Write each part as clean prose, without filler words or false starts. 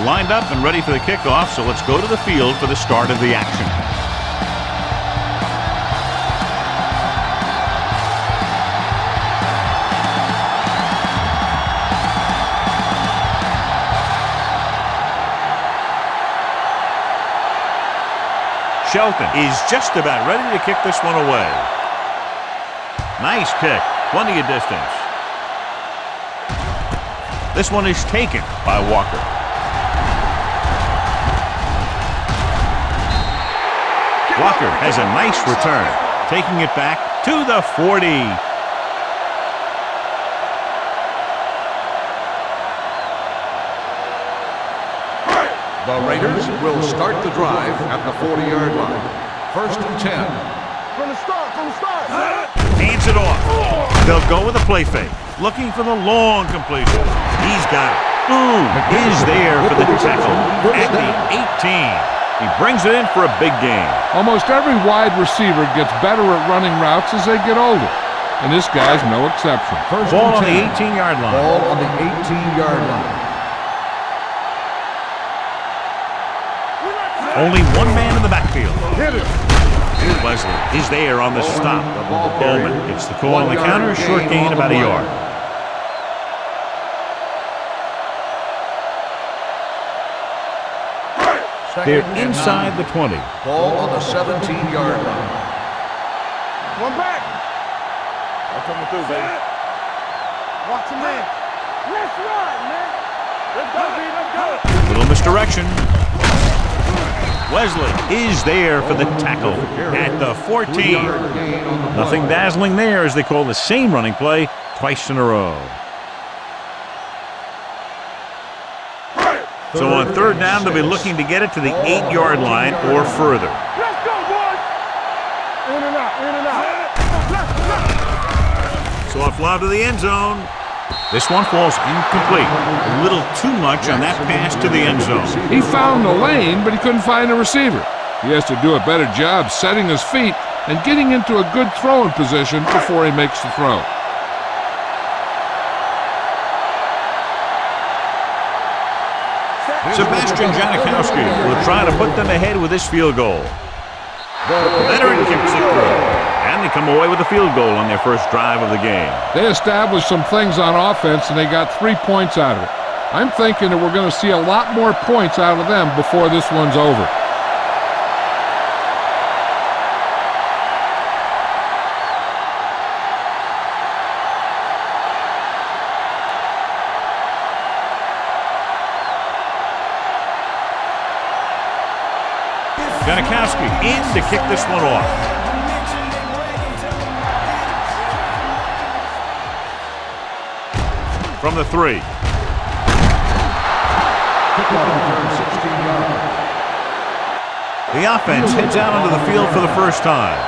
They're lined up and ready for the kickoff, so let's go to the field for the start of the action. Shelton is just about ready to kick this one away. Nice kick. Plenty of distance. This one is taken by Walker. Walker has a nice return, taking it back to the 40. The Raiders will start the drive at the 40-yard line. 1st and 10. From the start. Hands it off. They'll go with a play fake, looking for the long completion. He's got it. Is there for the tackle at the 18. He brings it in for a big gain. Almost every wide receiver gets better at running routes as they get older, and this guy's no exception. Ball on the 18-yard line. Ball on the 18-yard line. Only one man in the backfield. Wesley is there on the stop. Bowman gets the call on the counter. Short gain about a yard. They're inside the 20. Ball on the 17-yard line. One back. I'm coming through, baby. Watch him, man. Let's run, man. Let's go, B. Let's go. Little misdirection. Wesley is there for the tackle at the 14. Nothing dazzling there as they call the same running play twice in a row. So on 3rd down, they'll be looking to get it to the 8-yard line or further. Let's go, boys. In and out, in and out. So a fly to the end zone. This one falls incomplete. A little too much on that pass to the end zone. He found the lane, but he couldn't find a receiver. He has to do a better job setting his feet and getting into a good throwing position before he makes the throw. Sebastian Janikowski will try to put them ahead with this field goal. Veteran kicks it through. And they come away with a field goal on their first drive of the game. They established some things on offense, and they got 3 points out of it. I'm thinking that we're going to see a lot more points out of them before this one's over. Janikowski in to kick this one off. From the 3. The offense heads out onto the field for the first time.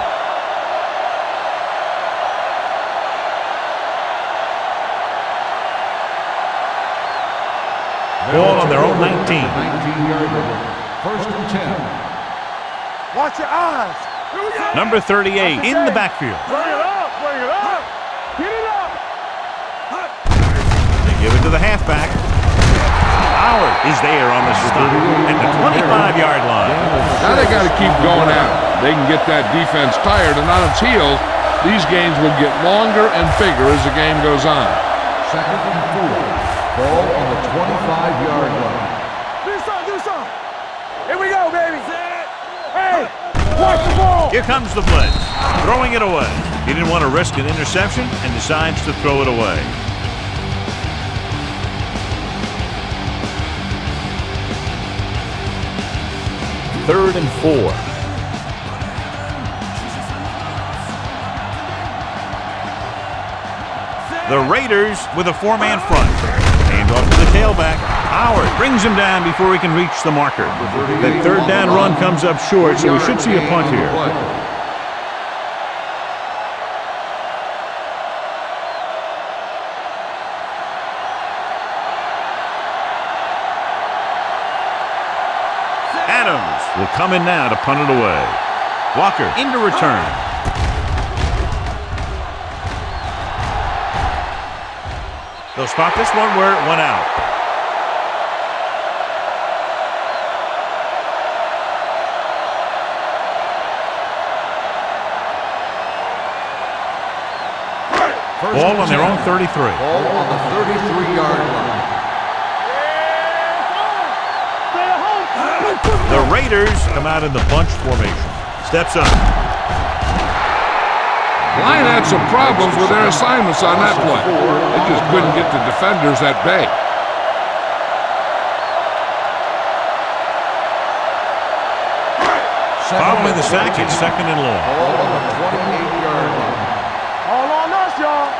Ball on their own 19. 19-yard line. 1st and 10. Watch your eyes. Number 38 in the backfield. Bring it up. Bring it up. Get it up. Give it to the halfback. Howard is there on the stop at the 25-yard line. Now they got to keep going out. They can get that defense tired and on its heels. These games will get longer and bigger as the game goes on. 2nd and 4. Ball on the 25-yard line. Do something. Here we go, baby. Hey, watch the ball. Here comes the blitz. Throwing it away. He didn't want to risk an interception and decides to throw it away. 3rd and 4. The Raiders with a 4-man front. Hand off to the tailback. Howard brings him down before he can reach the marker. That 3rd down run comes up short, so we should see a punt here. Will come in now to punt it away. Walker into return. They'll spot this one where it went out. Ball on their own 33. Ball on the 33-yard line. The Raiders come out in the bunch formation. Steps up. Line had some problems with their assignments on that play. They just couldn't get the defenders at bay. Following the sack, it's second and long. Ball on the 28-yard line. All on us, y'all.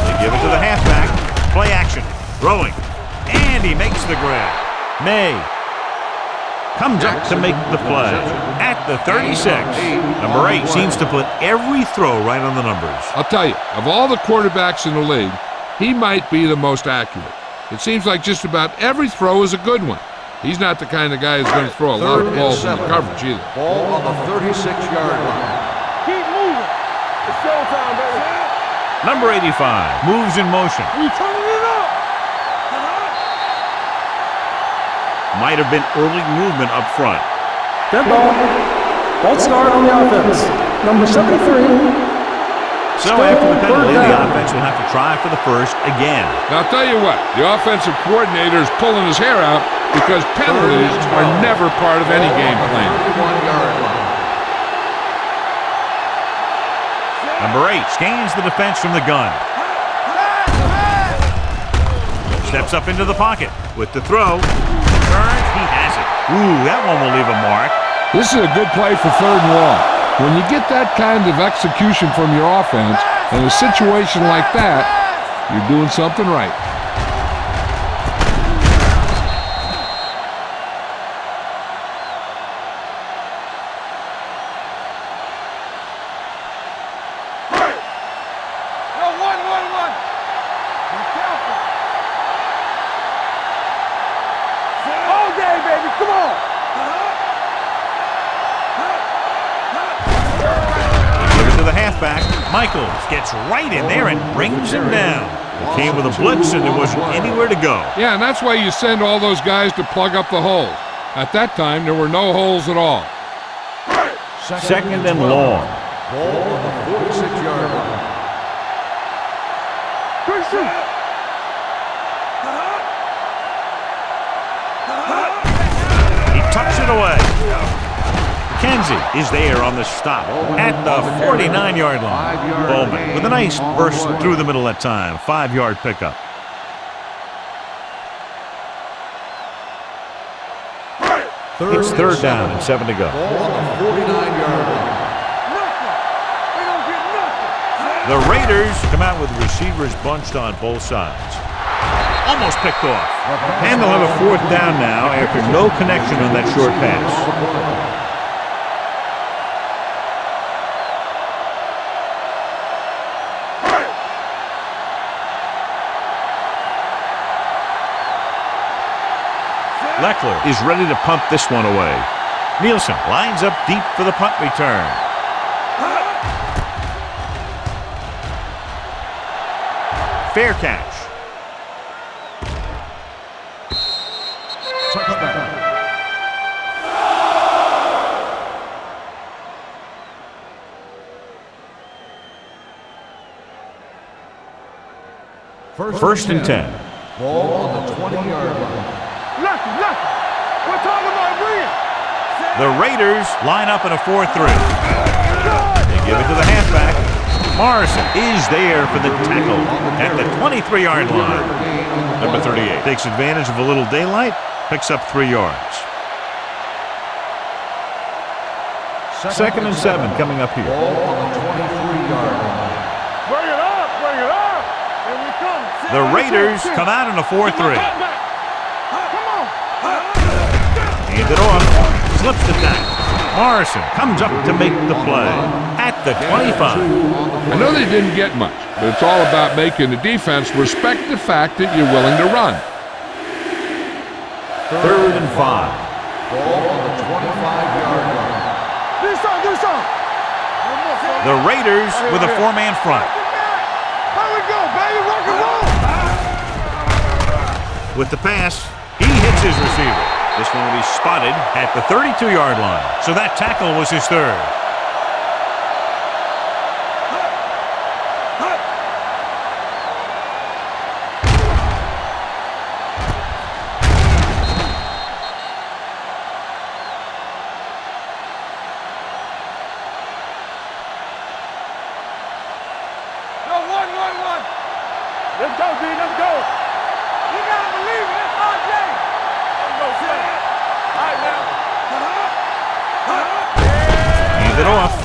They give it to the halfback. Play action. Throwing. And he makes the grab. May comes up to make the play at the 36. Number 8 seems to put every throw right on the numbers. I'll tell you, of all the quarterbacks in the league, he might be the most accurate. It seems like just about every throw is a good one. He's not the kind of guy who's going to throw a lot of balls in the coverage either. Ball on the 36-yard line. Keep moving. It's showtime, baby. Number 85 moves in motion. We turning it up. Might have been early movement up front. Dead ball. False start on the offense. Number 73. So after the penalty, the offense will have to try for the first again. Now, I'll tell you what, the offensive coordinator is pulling his hair out because penalties are never part of any game plan. 31-yard line. Number 8 scans the defense from the gun. Steps up into the pocket with the throw. Turns, he has it. Ooh, that one will leave a mark. This is a good play for third and long. When you get that kind of execution from your offense in a situation like that, you're doing something right. One. Be careful. All day, baby. Come on. To the halfback, Michaels gets right in there and brings him down. It came with a blitz and there wasn't anywhere to go. Yeah, and that's why you send all those guys to plug up the holes. At that time, there were no holes at all. Second and long. Ball on the 46-yard line. He tucks it away. Kenzie is there on the stop at the 49-yard line. Bowman with a nice burst through the middle that time. 5-yard pickup. It's third down and 7 to go. Ball on the 49-yard line. The Raiders come out with receivers bunched on both sides. Almost picked off. And they'll have a fourth down now after no connection on that short pass. Leckler is ready to punt this one away. Nielsen lines up deep for the punt return. Fair catch. Touchdown. First and 10. Ball on the 20-yard line. Lucky. We're talking about brilliant. The Raiders line up in a 4-3. They give it to the halfback. Morrison is there for the tackle at the 23-yard line. Number 38 takes advantage of a little daylight, picks up 3 yards. Second and 7 coming up here. Ball on the 23-yard line. Bring it up. Here we come. The Raiders come out in a 4-3. Hand it off, slips the tackle. Morrison comes up to make the play at the 25. I know they didn't get much, but it's all about making the defense respect the fact that you're willing to run. Third and 5. Ball on the 25-yard line. Do some. The Raiders with a 4-man front. How we go, baby? Rock and roll. With the pass, he hits his receiver. This one will be spotted at the 32-yard line. So that tackle was his third. 1. Let's go, D. Let's go. You gotta believe it. It's RJ. Let's go, son. All right, now. Hand it off.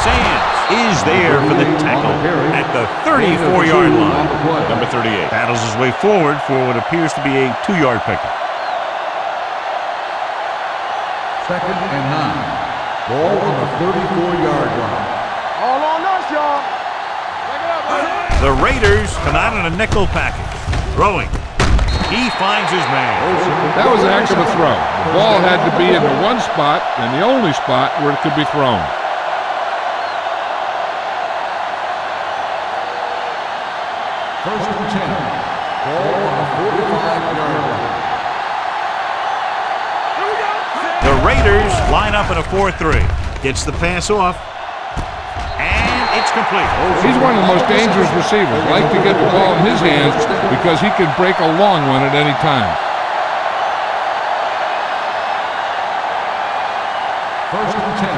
Sands is there for the tackle at the 34-yard line. Number 38 battles his way forward for what appears to be a 2-yard pickup. 2nd and 9. Ball on the 34-yard line. All on us, y'all. Take it up, man. The Raiders come out in a nickel package. Throwing. He finds his man. That was a heck of a throw. The ball had to be in the one spot and the only spot where it could be thrown. First and 10. Ball on the 45-yard line. The Raiders line up in a 4-3. Gets the pass off. And it's complete. He's one of the most dangerous receivers. Like to get the ball in his hands because he can break a long one at any time. First and 10.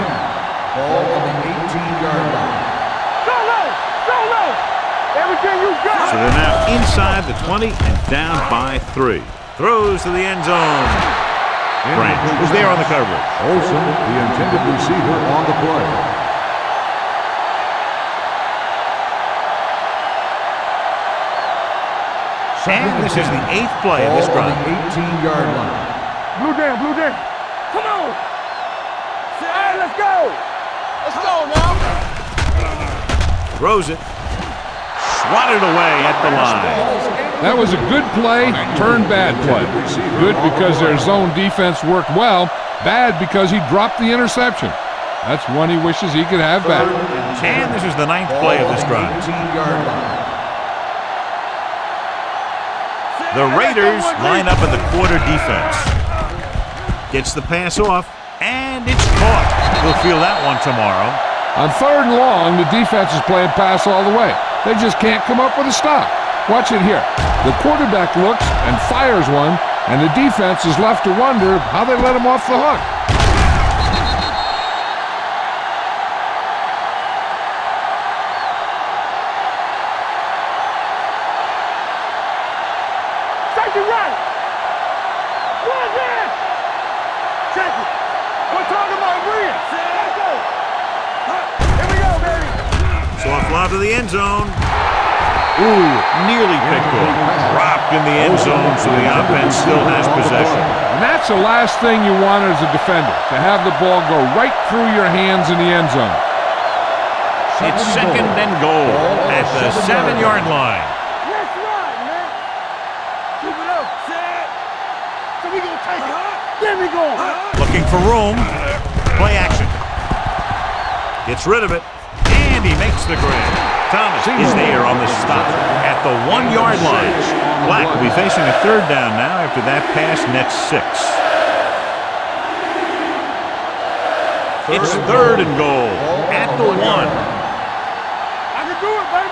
Ball on the 18-yard line. Solo. Everything you got. So they're now inside the 20 and down by 3. Throws to the end zone. Branch was there on the coverage. Olsen, the intended receiver, on the play. And this is the 8th play of this Ball on drive. the 18-yard line. Blue jam. Come on. All right, let's go. Let's go now. Throws it. Swatted away at the line. That was a good play, turned bad play. Good because their zone defense worked well. Bad because he dropped the interception. That's one he wishes he could have back. And this is the 9th play of this drive. 18-yard line. The Raiders line up in the quarter defense. Gets the pass off, and it's caught. We'll feel that one tomorrow. On 3rd and long, the defense is playing pass all the way. They just can't come up with a stop. Watch it here. The quarterback looks and fires one, and the defense is left to wonder how they let him off the hook. Take it right. One there. Check it. We're talking about Rhea. Let's go. Here we go, baby. So a fly to the end zone. Ooh, nearly picked off. Dropped in the end zone, so the offense still has possession. And that's the last thing you want as a defender, to have the ball go right through your hands in the end zone. It's 2nd and goal at the 7-yard line. Let's run, man. Keep it up. Set. So we gonna take it. There we go. Looking for room. Play action. Gets rid of it. And he makes the grab. Thomas is there on the stop at the 1-yard line. Black will be facing a 3rd down now after that pass nets 6. It's 3rd and goal at the 1. I can do it, baby.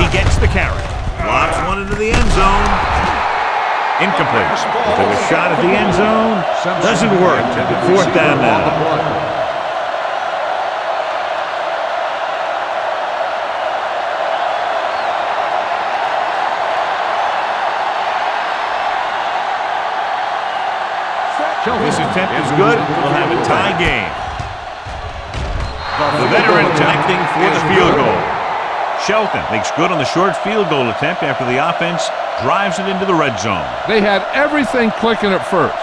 He gets the carry. Lobs one into the end zone. Incomplete. Took a shot at the end zone. Doesn't work. 4th down now. This attempt is good. We'll have a tie game. The veteran connecting for the field goal. Shelton makes good on the short field goal attempt after the offense drives it into the red zone. They had everything clicking at first,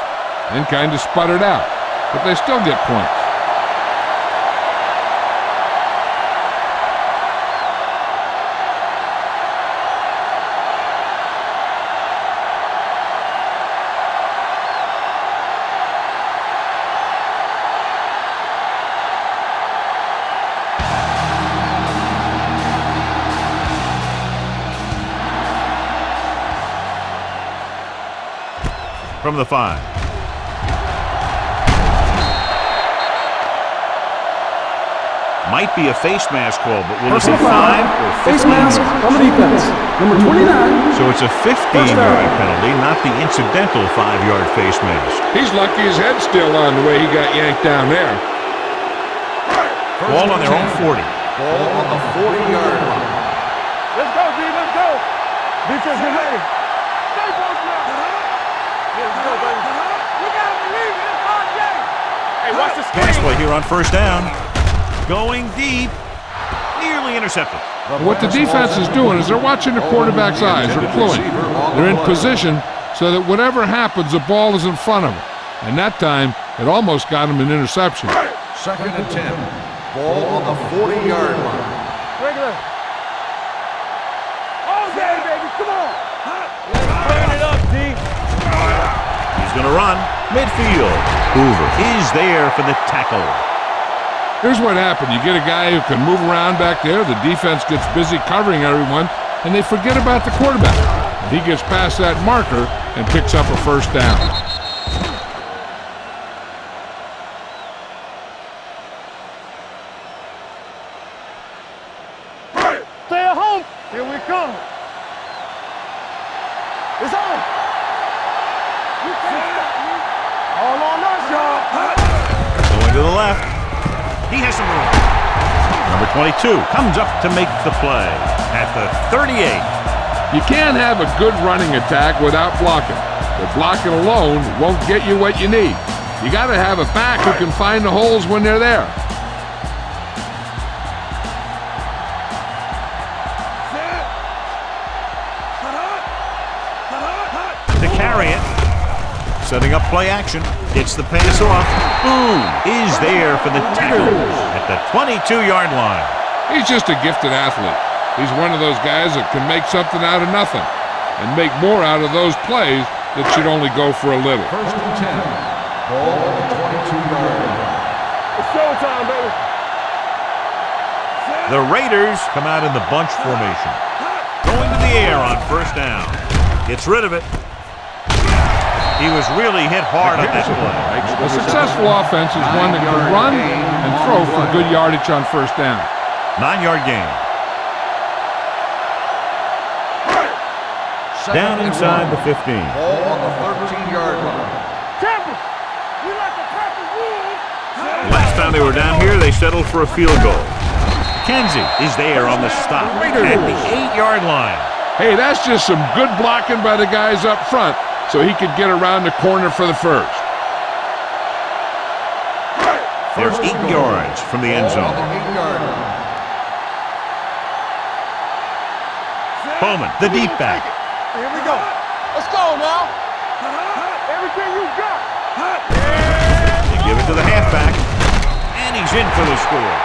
then kind of sputtered out, but they still get points. From the 5. Might be a face mask call, but will it be 5 or 15? Face mask on the defense. Number 29. So it's a 15-yard penalty, not the incidental 5-yard face mask. He's lucky his head's still on the way he got yanked down there. Ball on their own 40. Ball on the 40-yard line. Let's go, D. Let's go. Defense, get ready. Stay both now. Let's go, baby. We got to believe it. It's our game. Hey, watch the screen. Pass play here on first down. Going deep. Nearly intercepted. What the defense is doing is they're watching the quarterback's eyes. They're cluing. They're in position so that whatever happens, the ball is in front of them. And that time, it almost got him an interception. 2nd and 10. Ball on the 40-yard line. Regular. All day, baby. Come on. Let's turn it up, D. He's going to run. Midfield. Hoover is there for the tackle. Here's what happened. You get a guy who can move around back there. The defense gets busy covering everyone, and they forget about the quarterback. He gets past that marker and picks up a first down. Stay at home. Here we come. It's on. You can't stop me. All on us, y'all. Going to the left. He has some room. Number 22 comes up to make the play at the 38. You can't have a good running attack without blocking. But blocking alone won't get you what you need. You got to have a back who can find the holes when they're there. To carry it. Setting up play action. Gets the pass off. Boom is there for the tackle at the 22-yard line. He's just a gifted athlete. He's one of those guys that can make something out of nothing and make more out of those plays that should only go for a little. 1st and 10. Ball on the 22-yard line. It's showtime, baby. The Raiders come out in the bunch formation. Going to the air on first down. Gets rid of it. He was really hit hard on that play. A successful offense is one that can run and throw for good yardage on first down. 9-yard gain. Down inside the 15. Ball on the 13-yard line. Tampa, we like the Packers wolves. Last time they were down here, they settled for a field goal. Kenzie is there on the stop at the 8-yard line. Hey, that's just some good blocking by the guys up front so he could get around the corner for the first. They're 8 yards from the end Ball on zone. the 8-yard line. Bowman, the deep back. Here we go. Let's go now. Everything you got. They give it to the halfback, and he's in for the score.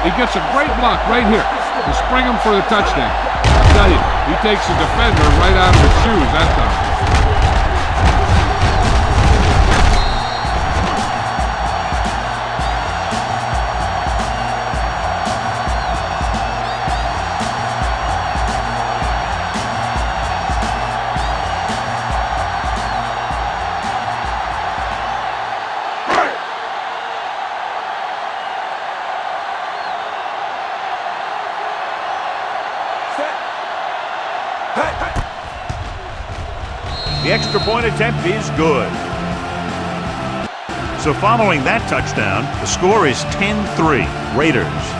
He gets a great block right here to spring him for the touchdown. I tell you, he takes the defender right out of his shoes that time. The extra point attempt is good. So following that touchdown, the score is 10-3, Raiders.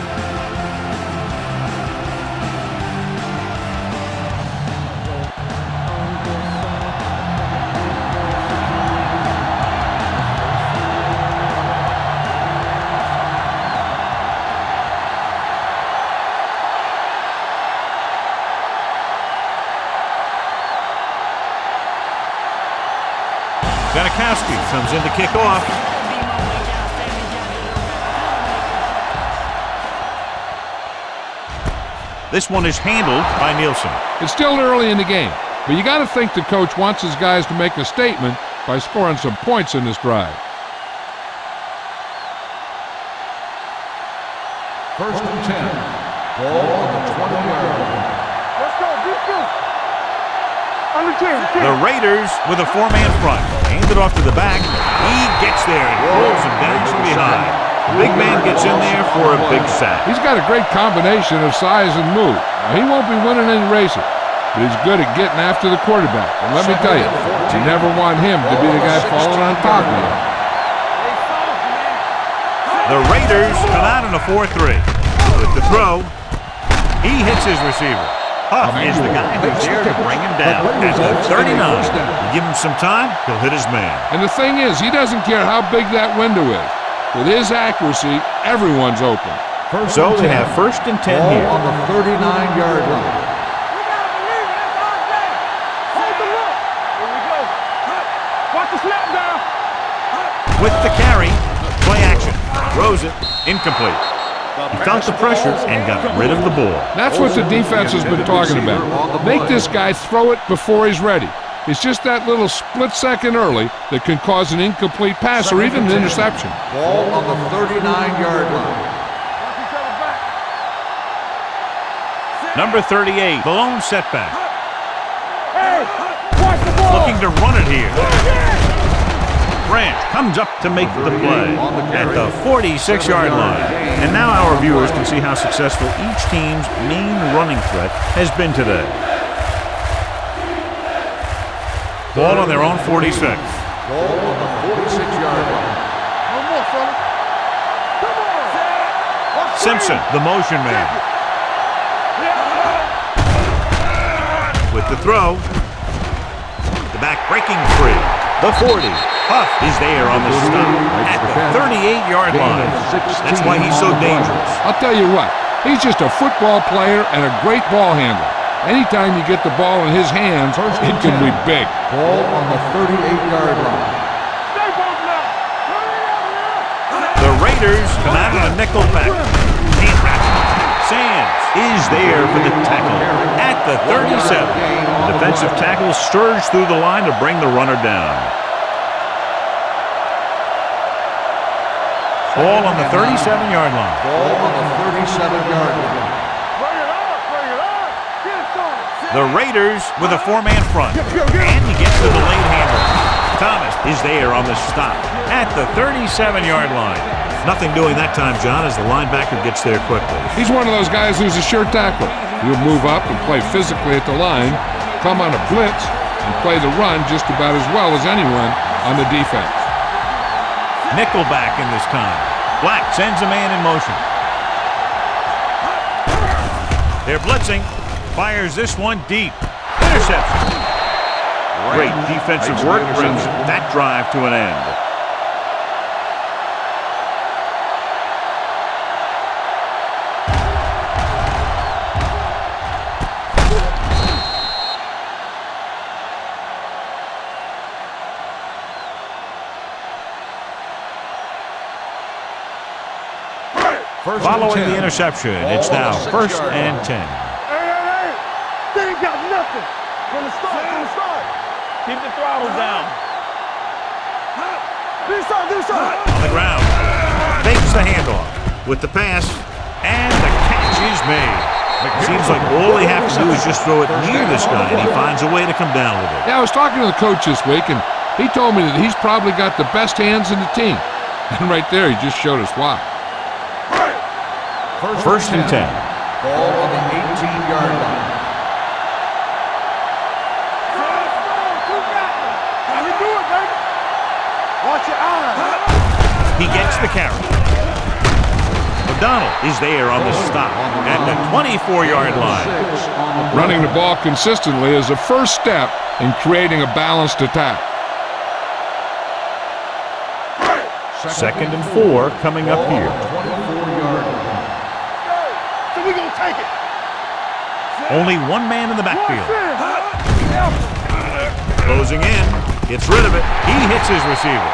Janikowski comes in to kick off. This one is handled by Nielsen. It's still early in the game, but you got to think the coach wants his guys to make a statement by scoring some points in this drive. 1st and 10. Ball on the 20-yard line. Let's go. Defense. Under 10. The Raiders with a 4-man front. Hands it off to the back. He gets there and pulls him down from behind. The big man gets in there for a big sack. He's got a great combination of size and move. Now, he won't be winning any races, but he's good at getting after the quarterback. And let me tell you, you never want him to be the guy falling on top of you. The Raiders come out in a 4-3. With the throw, he hits his receiver. Huff is the guy who's there to bring him down. At the 39, you give him some time, he'll hit his man. And the thing is, he doesn't care how big that window is. With his accuracy, everyone's open. So they have 1st and 10 Ball here. on the 39-yard line. You gotta believe it. It's our day. Hold the look. Here we go. Watch the snap down. With the carry, play action. Throws it, incomplete. He felt the pressure and got rid of the ball. That's what the defense has been talking about. Make this guy throw it before he's ready. It's just that little split second early that can cause an incomplete pass or even an interception. Ball on the 39-yard line. Watch each other back. Number 38, the lone setback. Hey, watch the ball. Looking to run it here. Branch comes up to make the play at the 46-yard line. And now our viewers can see how successful each team's main running threat has been today. Ball on their own 46. Ball on the 46-yard line. No more, fella. Come on. Simpson, the motion man. With the throw, the back breaking free. The 40. Huff is there on the stop at the 38-yard line. That's why he's so dangerous. I'll tell you what, he's just a football player and a great ball handler. Anytime you get the ball in his hands, it can be big. Ball on the 38-yard line. Stay both now. The Raiders come out in a nickel back. Sands is there for the tackle at the 37. The defensive tackle surged through the line to bring the runner down. Ball on the 37-yard line. Ball on the 37-yard line. Bring it on. Bring it on. Get some. The Raiders with a 4-man front. And he gets the delayed handle. Thomas is there on the stop at the 37-yard line. Nothing doing that time, John, as the linebacker gets there quickly. He's one of those guys who's a sure tackler. He'll move up and play physically at the line, come on a blitz, and play the run just about as well as anyone on the defense. Nickelback in this time. Black sends a man in motion. They're blitzing. Fires this one deep. Interception. Great defensive work brings that drive to an end. Following the interception, it's now 1st and 10. Hey. They ain't got nothing. From the start. Keep the throttle down. Do something. On the ground. Fakes the handoff with the pass, and the catch is made. Seems like all they have to do is just throw it near this guy, and he finds a way to come down with it. Yeah, I was talking to the coach this week, and he told me that he's probably got the best hands in the team. And right there, he just showed us why. 1st and 10. Ball on the 18-yard line. How you do it, baby? Watch your eyes. He gets the carry. O'Donnell is there on the stop at the 24-yard line. Running the ball consistently is the first step in creating a balanced attack. 2nd and 4 coming up here. 24-yard line. So we gonna take it. Only one man in the backfield. Closing in. Gets rid of it. He hits his receiver.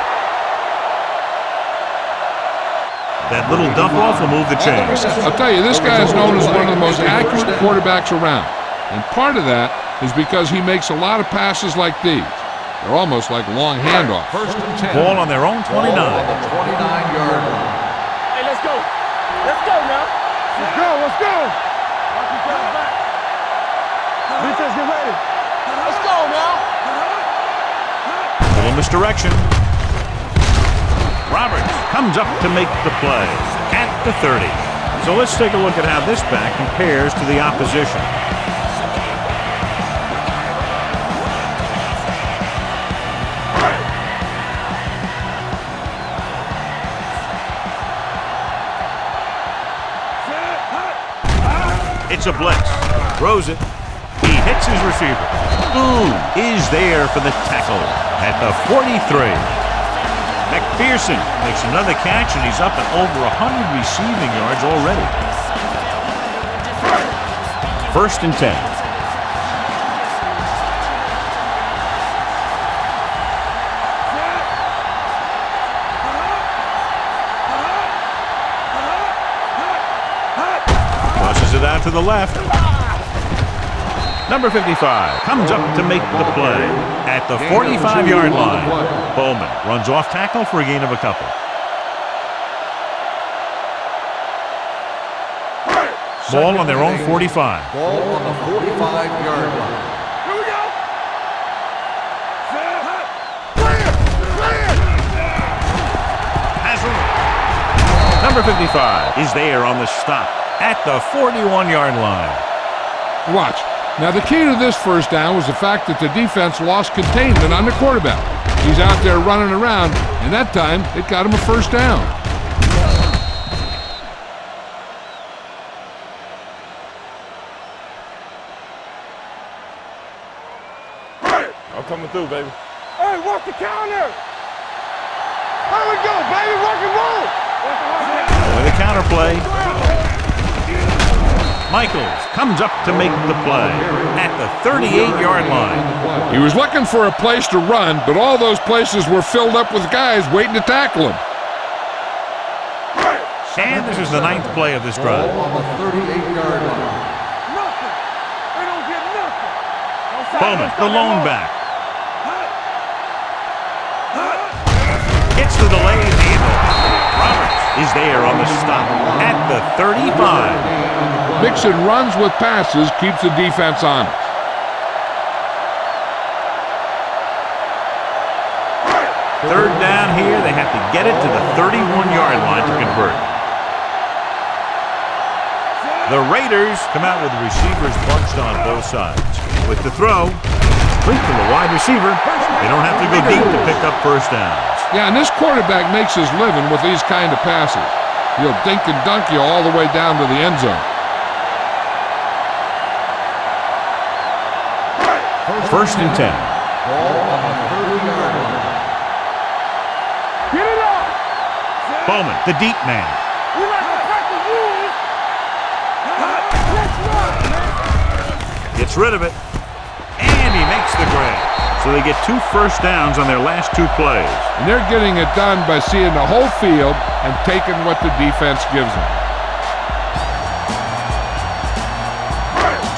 That little dump off will move the chains. I'll tell you, this guy is known as one of the most accurate quarterbacks around. And part of that is because he makes a lot of passes like these. They're almost like long handoffs. 1st and 10. Ball on their own 29. Ball on the 29-yard line. Hey, let's go. Let's go now. Let's go. Watch each other back. Defense, get ready. Let's go now. Little misdirection. Roberts comes up to make the play at the 30. So let's take a look at how this back compares to the opposition. It's a blitz. Throws it. He hits his receiver. Boom is there for the tackle at the 43. McPherson makes another catch, and he's up at over 100 receiving yards already. 1st and 10. Tosses it out to the left. Number 55 comes up to make the play at the 45-yard line. Bowman runs off tackle for a gain of a couple. Ball on their own 45. Ball on the 45-yard line. Here we go. Has him. Number 55 is there on the stop at the 41-yard line. Watch. Now, the key to this first down was the fact that the defense lost containment on the quarterback. He's out there running around, and that time it got him a first down. I'm coming through, baby. Hey, work the counter. There we go, baby. Rock and roll. With a counter play. Michaels comes up to make the play at the 38-yard line. He was looking for a place to run, but all those places were filled up with guys waiting to tackle him. And this is the 9th play of this drive. Ball on the 38-yard line. Nothing. They don't get nothing. Bowman, the lone back. Gets the delayed handle. Roberts is there on the stop at the 35. Mixon runs with passes, keeps the defense honest. Third down here, they have to get it to the 31-yard line to convert. The Raiders come out with the receivers bunched on both sides. With the throw, complete to the wide receiver. They don't have to go deep to pick up first downs. Yeah, and this quarterback makes his living with these kind of passes. He'll dink and dunk you all the way down to the end zone. 1st and 10. Ball on the 30-yard line. Get it up. Bowman, the deep man. We like to crack the rules. Let's run, man. Gets rid of it. And he makes the grab. So they get 2 first downs on their last 2 plays. And they're getting it done by seeing the whole field and taking what the defense gives them.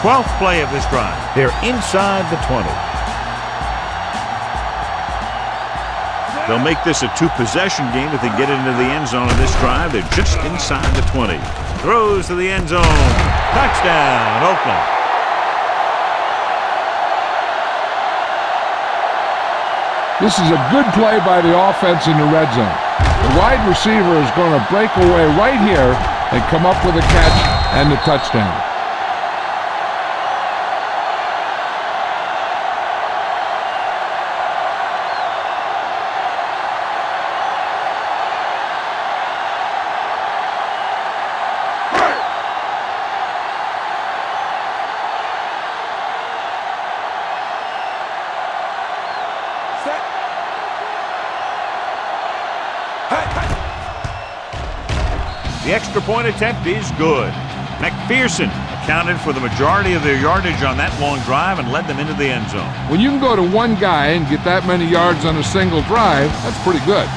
12th play of this drive. They're inside the 20. They'll make this a 2-possession game if they get into the end zone in this drive. They're just inside the 20. Throws to the end zone. Touchdown, Oakland. This is a good play by the offense in the red zone. The wide receiver is going to break away right here and come up with a catch and the touchdown. The extra point attempt is good. McPherson accounted for the majority of their yardage on that long drive and led them into the end zone. When you can go to one guy and get that many yards on a single drive, that's pretty good.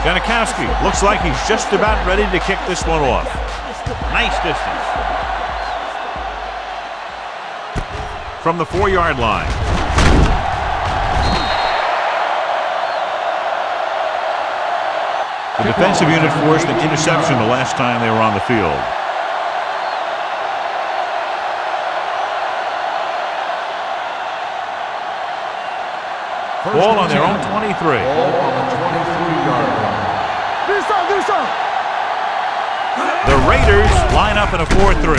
Janikowski looks like he's just about ready to kick this one off. Nice distance. From the 4-yard line. The defensive unit forced an interception the last time they were on the field. Ball on their own 23. Ball on the 23-yard line. Do something, do something. The Raiders line up in a 4-3.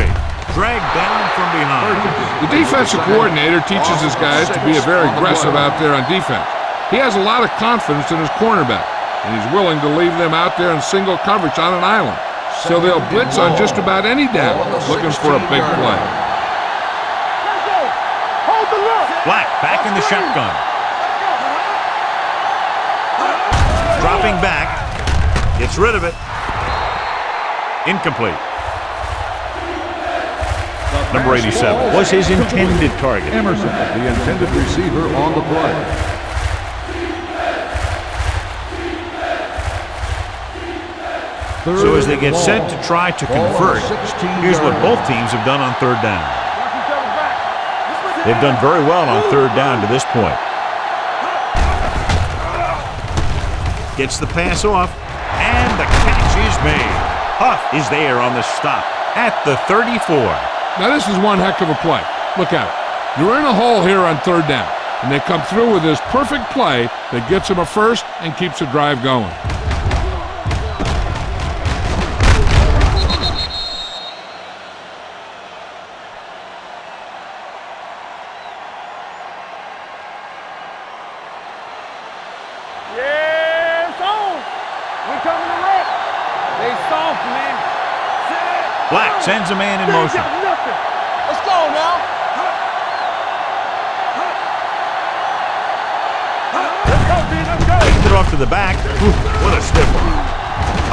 Dragged down from behind. The defensive coordinator teaches his guys to be very aggressive out there on defense. He has a lot of confidence in his cornerback, and he's willing to leave them out there in single coverage on an island. So they'll blitz on just about any down, looking for a big play. Black back in the shotgun. Dropping back. Gets rid of it. Incomplete. Number 87 was his intended target. Emerson, the intended receiver on the play. So as they get set to try to convert, here's what both teams have done on third down. They've done very well on third down to this point. Gets the pass off, and the catch is made. Huff is there on the stop at the 34. Now this is one heck of a play. Look at it. You're in a hole here on third down, and they come through with this perfect play that gets them a first and keeps the drive going. Yeah, it's on. We coming to wreck. They soft, man. Black sends a man in motion. Let's go now. Let's go, B. Let's go. Takes it off to the back. Ooh, what a stiff one.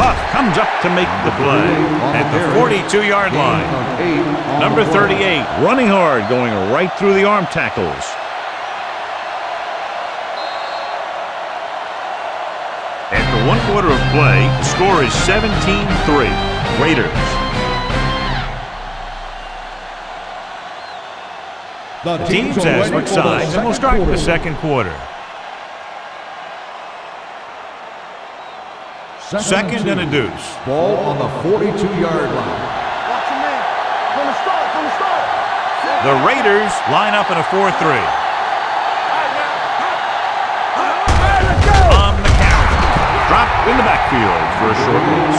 Huff comes up to make the play at the 42-yard line. Number 38, running hard, going right through the arm tackles. After 1 quarter of play, the score is 17-3. Raiders. The teams as switch sides, and we'll start the second quarter. Second and a deuce. Ball on the 42-yard line. Watch your man. From the start. The Raiders line up in a 4-3. On the carry. Dropped in the backfield for a short loss.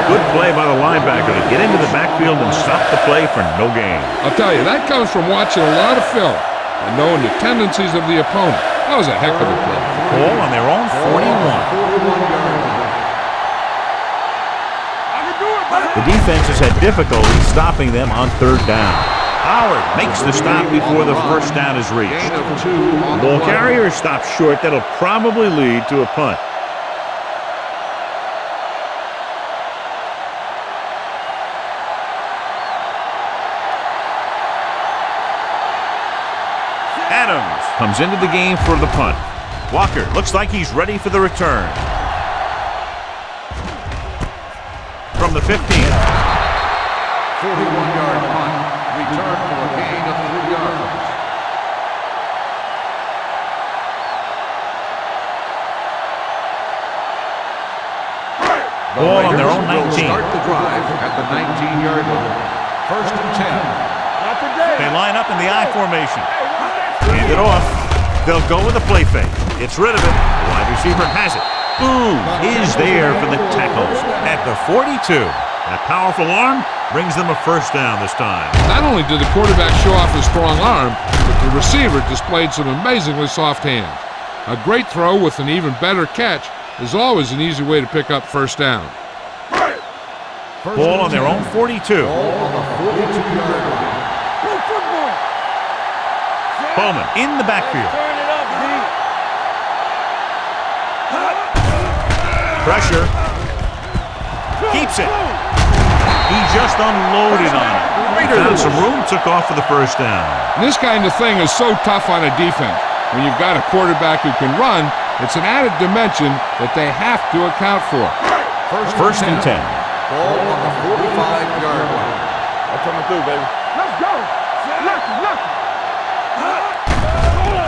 Good play by the linebacker to get into the backfield and stop the play for no gain. I'll tell you, that comes from watching a lot of film and knowing the tendencies of the opponent. That was a heck of a play. Ball on their own 41. The defense has had difficulty stopping them on third down. Howard makes the stop before the first down is reached. Ball carrier stops short. That'll probably lead to a punt. Adams comes into the game for the punt. Walker looks like he's ready for the return. From the 15. 41-yard punt, return for a gain of 3 yards. Ball on their own 19. Start the drive at the 19-yard line. First and 10. They line up in the I formation. Hand it off. They'll go with a play fake. Gets rid of it. The wide receiver has it. Boom is there for the tackles at the 42. That powerful arm brings them a first down this time. Not only did the quarterback show off his strong arm, but the receiver displayed some amazingly soft hands. A great throw with an even better catch is always an easy way to pick up first down. Ball on their own 42. Ball on the 42-yard line. Bowman in the backfield. Turn it up, B. Pressure. Keeps it. He just unloaded on it. Found some room, took off for the first down. This kind of thing is so tough on a defense. When you've got a quarterback who can run, it's an added dimension that they have to account for. First and 10. Ball on the 45-yard line. I'm coming through, baby. Let's go. Lucky.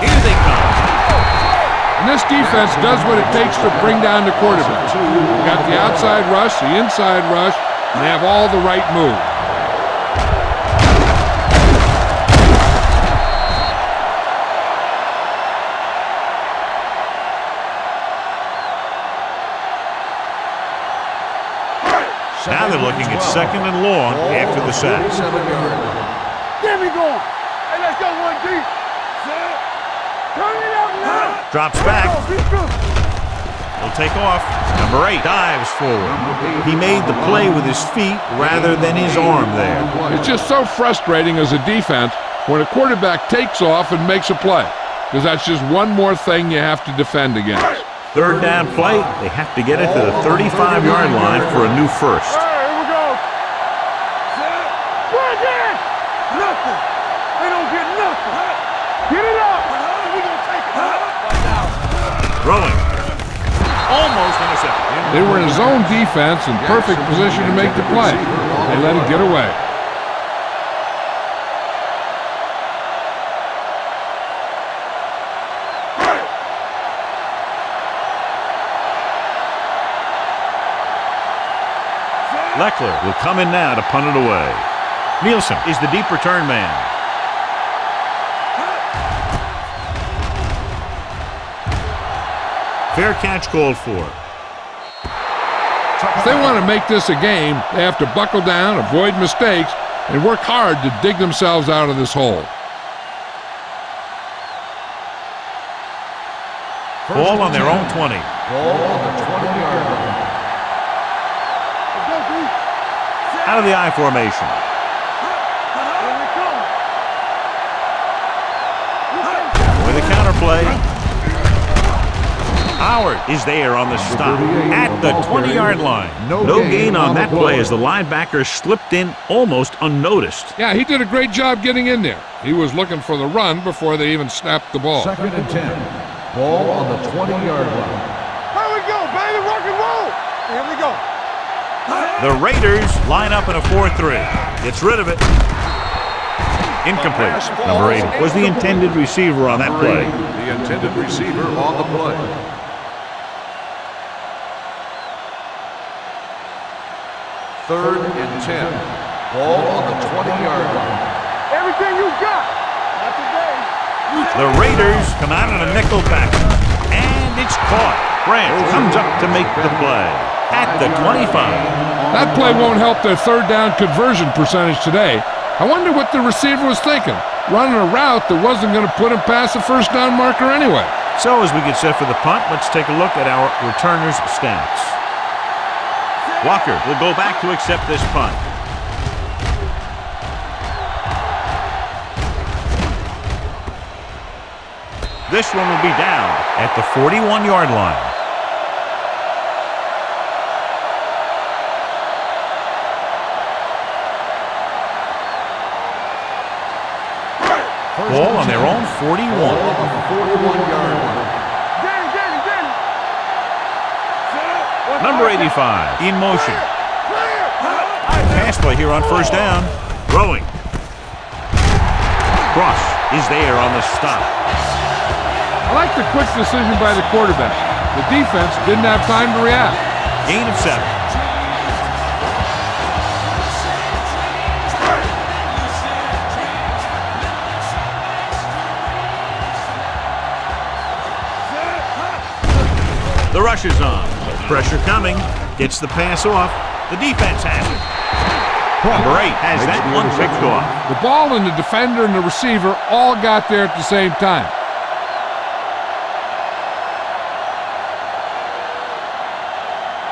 Here they come. And this defense does what it takes to bring down the quarterback. You've got the outside rush, the inside rush, and they have all the right moves. Now they're looking at 2nd and long after the sack. 47-yard line. Get me going. Hey, let's go 1 deep. Turn it up now. Drops back. Be true. He'll take off. Number 8 dives forward. He made the play with his feet rather than his arm there. It's just so frustrating as a defense when a quarterback takes off and makes a play, because that's just one more thing you have to defend against. 3rd down play. They have to get it to the 35-yard line for a new first. All right, here we go. Right there. Nothing. They don't get nothing. Get it up. We gonna take it. Throwing. Almost intercepted. They were in zone defense in perfect position to make the play. They let it get away. Leckler will come in now to punt it away. Nielsen is the deep return man. Fair catch called for. If they want to make this a game, they have to buckle down, avoid mistakes, and work hard to dig themselves out of this hole. Ball on their own 20. Ball on the 20-yard line. Out of the I formation. With a counter play. Howard is there on the stop at the 20-yard line. No gain on that play as the linebacker slipped in almost unnoticed. Yeah, he did a great job getting in there. He was looking for the run before they even snapped the ball. 2nd and 10. Ball on the 20-yard line. Here we go, baby. Rock and roll. Here we go. The Raiders line up in a 4-3. Gets rid of it. Incomplete. Number 8 was the intended receiver on that play. The intended receiver on the play. 3rd and 10. Ball on the 20-yard line. Everything you got. Not today. The Raiders come out in a nickel package. And it's caught. Branch comes up to make the play at the 25. That play won't help their 3rd down conversion percentage today. I wonder what the receiver was thinking, running a route that wasn't going to put him past the 1st down marker anyway. So as we get set for the punt, let's take a look at our returners' stats. Walker will go back to accept this punt. This one will be down at the 41-yard line. Ball on their own 41. 41-yard line. Number 85 in motion. Pass play here on 1st down. Throwing. Cross is there on the stop. I like the quick decision by the quarterback. The defense didn't have time to react. Gain of 7. The rush is on. Pressure coming. Gets the pass off. The defense has it. Number 8 has that one picked off. The ball and the defender and the receiver all got there at the same time.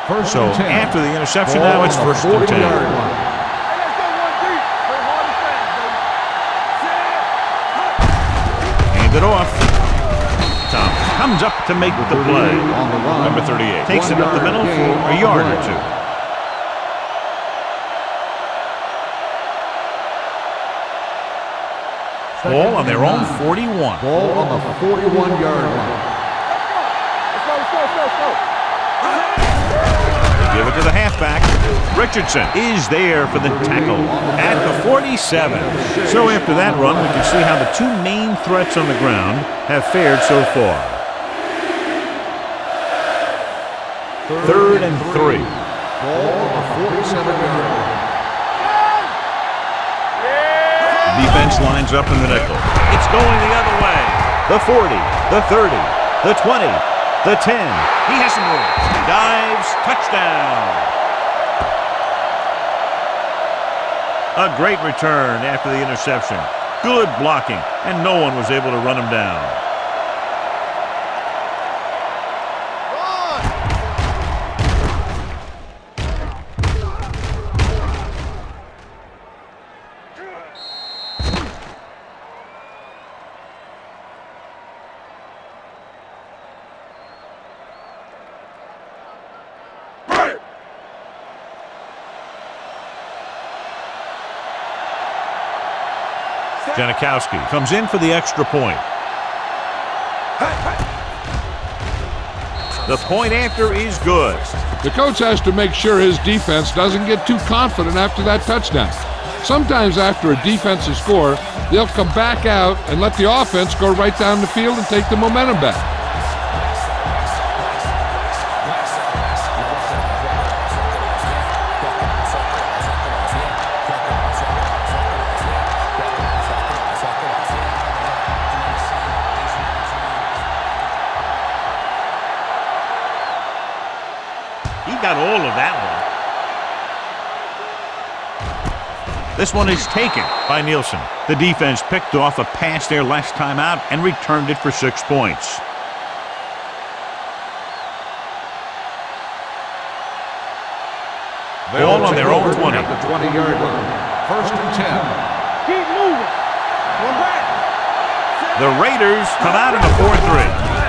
First So and 10. after the interception, now it's 1st and 10. Hand it off. Thomas comes up to make the play. On the run. Number 38 takes it up the middle for a yard or 2. Ball on their own 41. Ball on the 41-yard line. Let's go. Give it to the halfback. Richardson is there for the tackle at the 47. So after that run, we can see how the 2 main threats on the ground have fared so far. 3rd and 3. Ball on the 47-yard line. Defense lines up in the nickel. It's going the other way. The 40, the 30, the 20, the 10. He has some room. Dives, touchdown. A great return after the interception. Good blocking, and no one was able to run him down. Janikowski comes in for the extra point. The point after is good. The coach has to make sure his defense doesn't get too confident after that touchdown. Sometimes after a defensive score, they'll come back out and let the offense go right down the field and take the momentum back. Got all of that one. This one is taken by Nielsen. The defense picked off a pass there last time out and returned it for 6 points. Ball on their own 20. At the 20-yard line. First and 10. Keep moving. One back. The Raiders come out in a 4-3.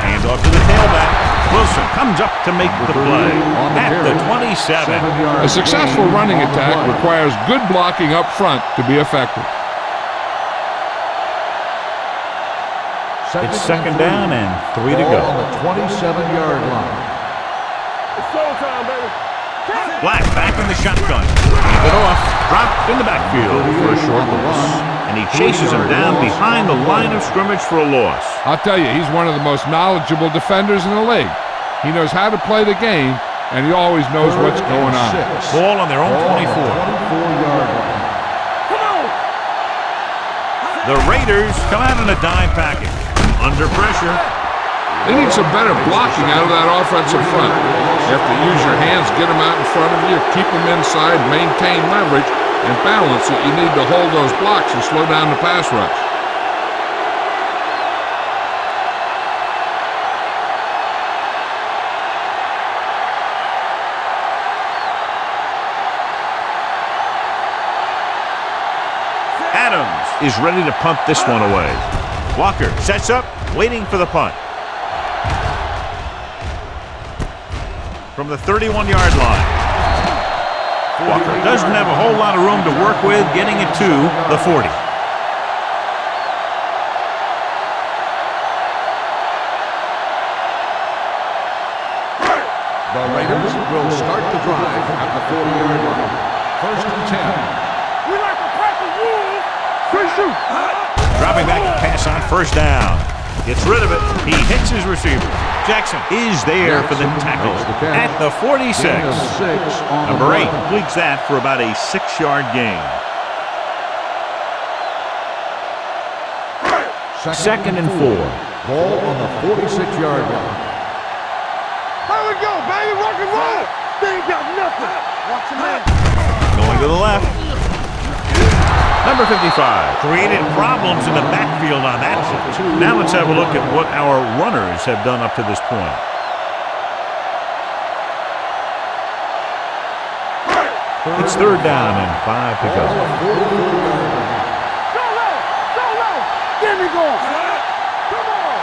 Hand off to the tailback. Wilson comes up to make the play at the 27. A successful running attack requires good blocking up front to be effective. It's second down and 3 to go. On the 27-yard line. It's showtime, baby. Black back in the shotgun. Hand it off. Dropped in the backfield for a short loss. And he chases him down behind the line of scrimmage for a loss. I'll tell you, he's one of the most knowledgeable defenders in the league. He knows how to play the game, and he always knows what's going on. Ball on their own 24. 24-yard line. Come on. The Raiders come out in a dime package. Under pressure. They need some better blocking out of that offensive front. You have to use your hands, get them out in front of you, keep them inside, maintain leverage, and balance it. You need to hold those blocks and slow down the pass rush. Adams is ready to punt this one away. Walker sets up, waiting for the punt. From the 31-yard line. Walker doesn't have a whole lot of room to work with, getting it to the 40. The Raiders will start the drive at the 40-yard line. First and 10. We like to practice rules. Free shoot. Dropping back to pass on first down. Gets rid of it. He hits his receiver. Jackson is there for the tackle at the 46. Number 8 completes that for about a 6-yard gain. Second and 4. Ball on the 46-yard line. How we go, baby? Rock and roll. They ain't got nothing. Watch your man. Going to the left. Number 55 created problems in the backfield on that play. Now let's have a look at what our runners have done up to this point. It's third down and 5 to go. Go low. Go low. Get me going. Come on.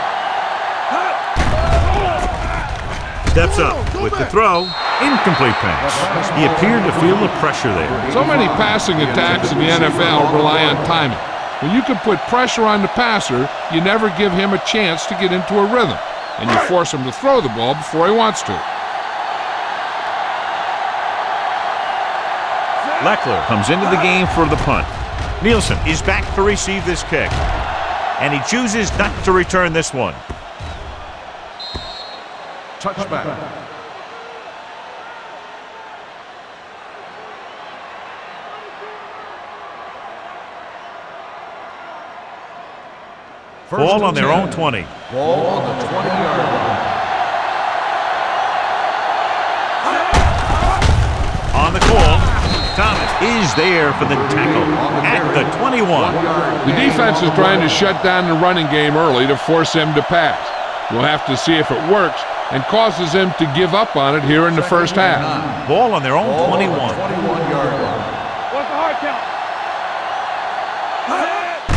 Steps up with the throw. Incomplete pass. He appeared to feel the pressure there. So many passing attacks in the NFL rely on timing. When you can put pressure on the passer, you never give him a chance to get into a rhythm, and you force him to throw the ball before he wants to. Leckler comes into the game for the punt. Nielsen is back to receive this kick, and he chooses not to return this one. Touchback. Ball on their own 20. Ball on the 20-yard line. On the call, Thomas is there for the tackle at the 21. The defense is trying to shut down the running game early to force him to pass. We'll have to see if it works and causes him to give up on it here in the first half. Ball on their own 21. 21-yard line. What's the hard count?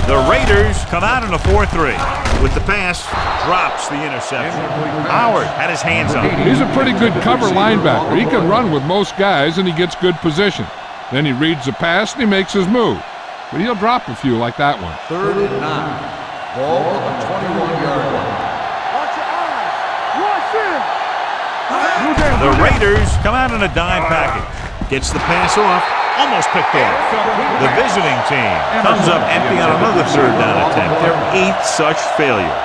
The Raiders come out in a 4-3. With the pass, drops the interception. Howard had his hands on it. He's a pretty good cover linebacker. He can run with most guys, and he gets good position. Then he reads the pass, and he makes his move. But he'll drop a few like that one. 3rd and 9. Ball on the 21-yard line. Watch your eyes. Watch it. The Raiders come out in a dime package. Gets the pass off. Almost picked off. The visiting team comes up empty on another 3rd down attempt. Their 8th such failure.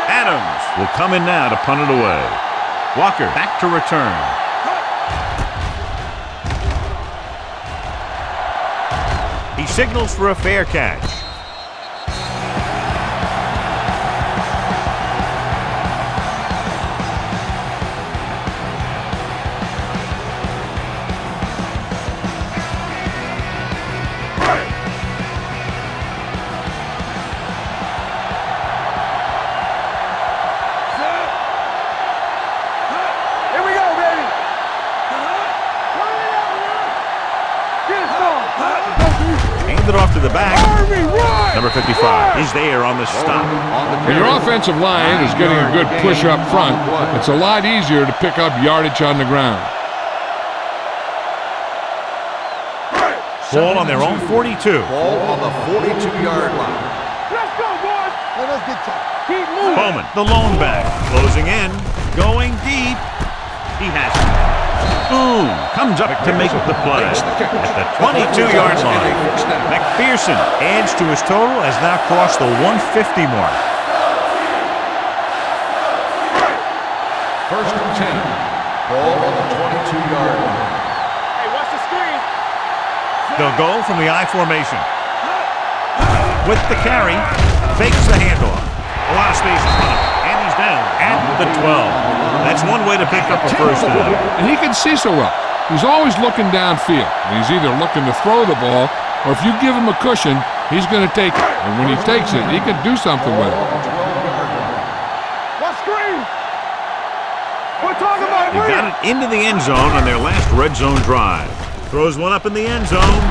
Adams will come in now to punt it away. Walker back to return. He signals for a fair catch. It off to the back. Number 55 is there on the stop. When your offensive line is getting a good push up front, it's a lot easier to pick up yardage on the ground. Ball on their own 42. Ball on the 42-yard line. Let's go, boys. Let's get tight. Keep moving. Bowman, the lone back, closing in, going deep. He has it. Boom, comes up to make the play at the 22-yard line. McPherson adds to his total, has now crossed the 150 mark. 1st and 10. Ball on the 22-yard line. Hey, watch the screen. They'll go from the I formation. With the carry, fakes the handoff. A lot of space in front, and he's down at the 12. That's one way to pick up a first down. And he can see so well. He's always looking downfield. He's either looking to throw the ball, or if you give him a cushion, he's going to take it. And when he takes it, he can do something with it. What screen? We're talking about He got it into the end zone on their last red zone drive. Throws one up in the end zone.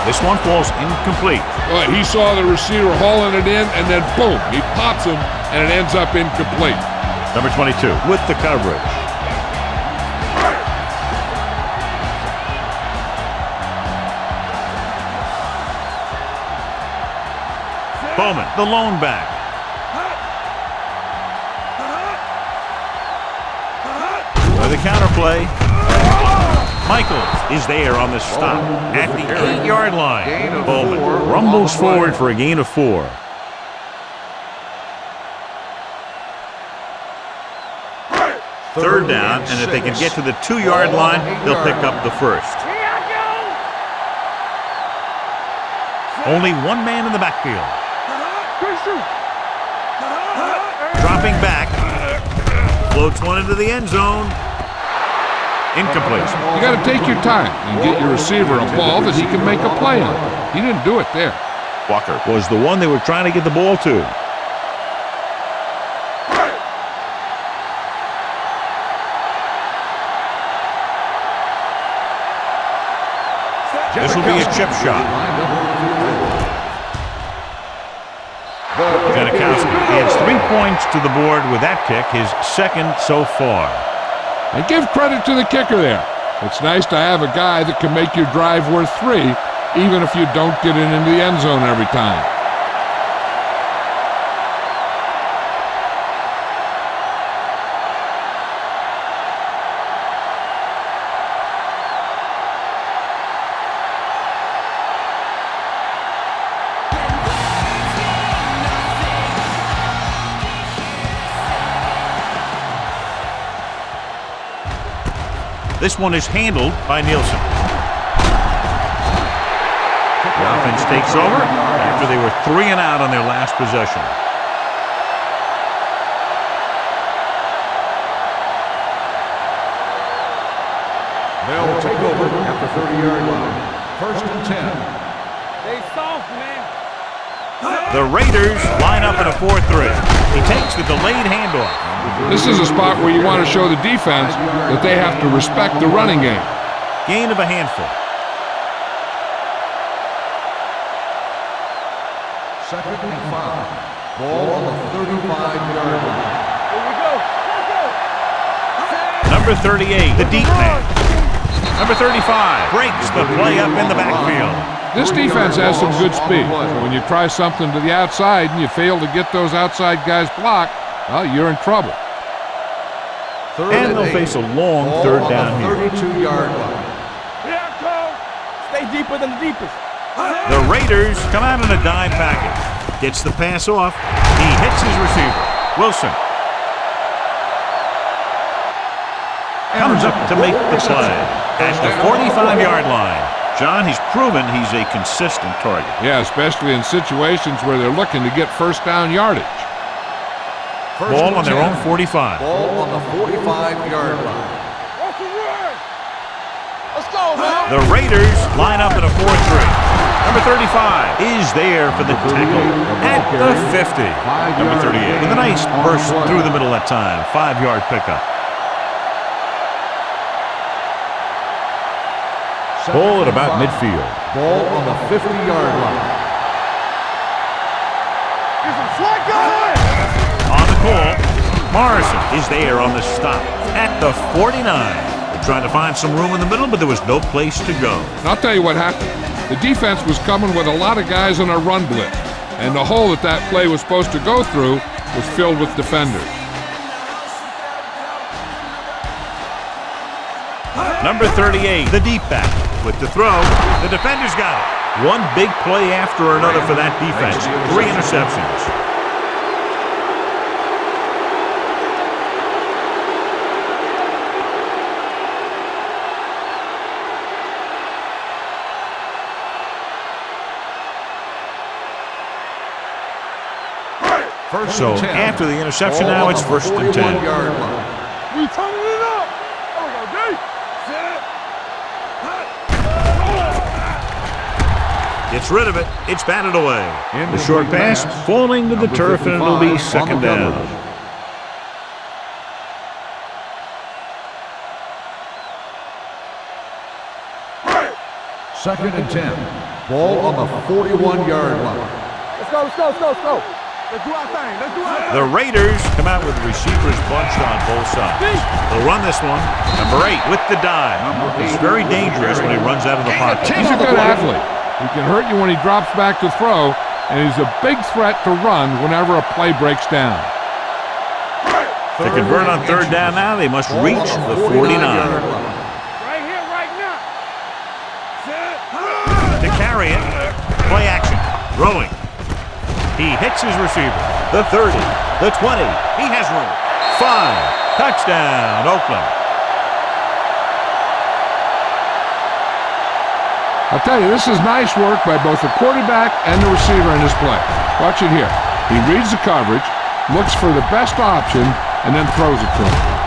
This one falls incomplete. Well, he saw the receiver hauling it in, and then boom, he pops him, and it ends up incomplete. Number 22 with the coverage. Bowman, the lone back. By the counterplay. Michaels is there on the stop at the 8-yard line. Bowman rumbles forward for a gain of 4. Third down, and if they can get to the 2-yard line, they'll pick up the first. Only one man in the backfield. Dropping back. Floats one into the end zone. Incomplete. You got to take your time and get your receiver a ball that he can make a play on. He didn't do it there. Walker was the one they were trying to get the ball to. This will be a chip shot. Janikowski adds 3 points to the board with that kick, his 2nd so far. And give credit to the kicker there. It's nice to have a guy that can make your drive worth 3, even if you don't get it into the end zone every time. This one is handled by Nielsen. The offense takes over. after they were 3 and out on their last possession. They'll take over at the 30-yard line. First and 10. They soft, man. The Raiders line up in a 4-3. He takes the delayed handoff. This is a spot where you want to show the defense that they have to respect the running game. Gain of a handful. Second and 5. Ball on the 35-yard line. Here we go. Let's go. Number 38, the deep man. Number 35 breaks the play up in the backfield. This defense has some good speed. So when you try something to the outside and you fail to get those outside guys blocked, well, you're in trouble. And they'll face a long third down here. 32-yard line. Here I come. Stay deeper than the deepest. The Raiders come out in a dime package. Gets the pass off. He hits his receiver. Wilson comes up to make the play at the 45-yard line. John, he's proven he's a consistent target. Yeah, especially in situations where they're looking to get first down yardage. Ball on their own 45. Ball on the 45-yard line. What's the word? Let's go, man. The Raiders line up in a 4-3. Number 35 is there for the tackle at the 50. Number 38 with a nice burst through the middle that time. 5-yard pickup. Ball at about midfield. Ball on the 50-yard line. Get some slack going. On the call, Morrison is there on the stop at the 49. They're trying to find some room in the middle, but there was no place to go. And I'll tell you what happened. The defense was coming with a lot of guys on a run blitz, and the hole that play was supposed to go through was filled with defenders. Number 38, the deep back. With the throw, the defenders got it. One big play after another for that defense. 3 interceptions. So after the interception, now it's first and 10. We turning it up. Oh, go deep. Gets rid of it. It's batted away. The short pass falling to the turf, and it'll be second down. Second and 10. Ball on the 41-yard line. Let's go, let's go, let's go, let's go. Let's do our thing. Let's do our thing. The Raiders come out with receivers bunched on both sides. They'll run this one. Number 8 with the dive. He's very dangerous when he runs out of the pocket. He's a good athlete. He can hurt you when he drops back to throw, and he's a big threat to run whenever a play breaks down. To convert on third down now, they must reach the 49. Right here, right now. To carry it, play action, throwing. He hits his receiver. The 30, the 20, he has room. 5, touchdown, Oakland. I'll tell you, this is nice work by both the quarterback and the receiver in this play. Watch it here. He reads the coverage, looks for the best option, and then throws it to him.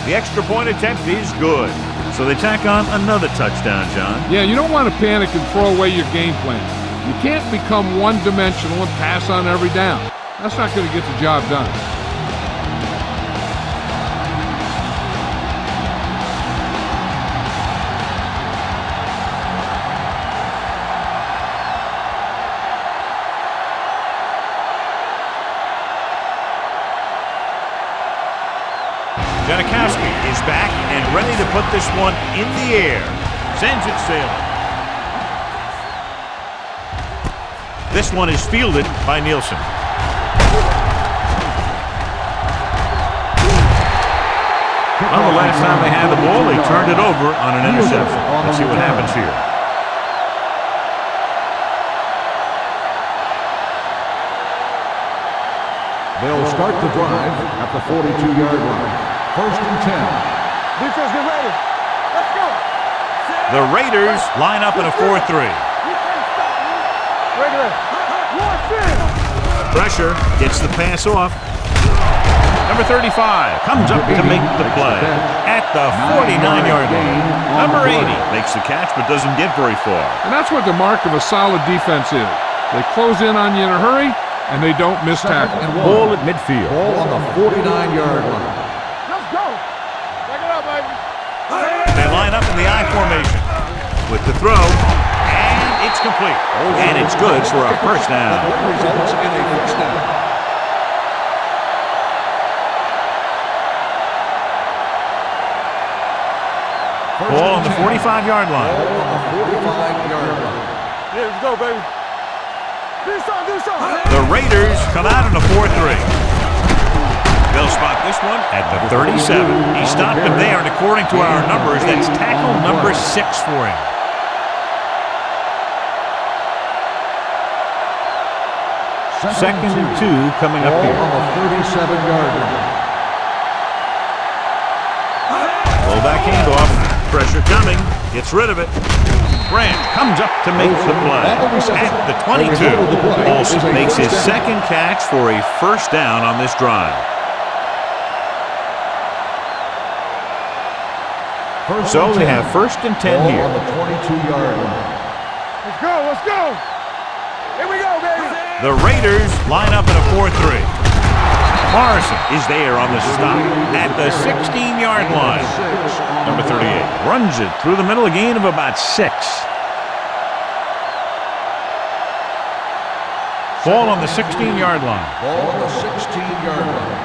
The extra point attempt is good. So they tack on another touchdown, John. Yeah, you don't want to panic and throw away your game plan. You can't become one-dimensional and pass on every down. That's not going to get the job done. Janikowski is back and ready to put this one in the air. Sends it sailing. This one is fielded by Nielsen. Well, the last time they had the ball, they turned it over on an interception. Let's see what happens here. They'll start the drive at the 42-yard line. First and 10. Defense, get ready. Let's go. The Raiders line up in a 4-3. You can't stop me. Regular. Watch this. Pressure gets the pass off. Number 35 comes up to make the play at the 49-yard line. Number 80 makes the catch but doesn't get very far. And that's what the mark of a solid defense is. They close in on you in a hurry, and they don't miss tackle. Ball at midfield. Ball on the 49-yard line. Let's go. Check it out, baby. They line up in the I formation with the throw, and it's complete. And it's good for a first down. That results in a first down. Ball on the 45-yard line. Ball on the 45-yard line. Yeah, let's go, baby. Do something. The Raiders come out in a 4-3. They'll spot this one at the 37. He stopped him there, and according to our numbers, that's tackle number 6 for him. Second and 2 coming up here. Ball on the 37-yard line. Full back handoff. Pressure coming. Gets rid of it. Branch comes up to make the play at the 22. Olsen makes his second catch for a first down on this drive. So they have first and 10 here. On the 22-yard line. Let's go. Here we go, baby. The Raiders line up in a 4-3. Morrison is there on the stop at the 16-yard line. Number 38 runs it through the middle, a gain of about 6. Ball on the 16-yard line. Ball on the 16-yard line.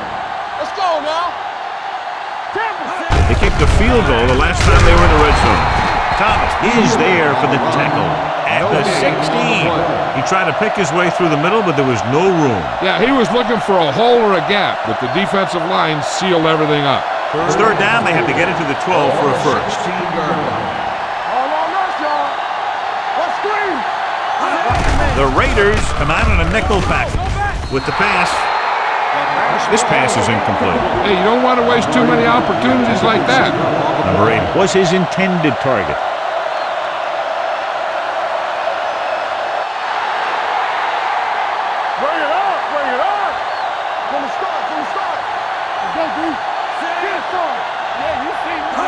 Let's go now. They kicked a field goal the last time they were in the red zone. Thomas is there for the tackle at the 16. He tried to pick his way through the middle, but there was no room. Yeah, he was looking for a hole or a gap, but the defensive line sealed everything up. It's third down. They have to get it to the 12 for a first. 16-yard line. All on us, y'all. Let's scream. The Raiders come out in a nickel package with the pass. This pass is incomplete. Hey, you don't want to waste too many opportunities like that. Number 8 was his intended target. Bring it up. From the start. Let's go, D. Get it started. Yeah, you see me.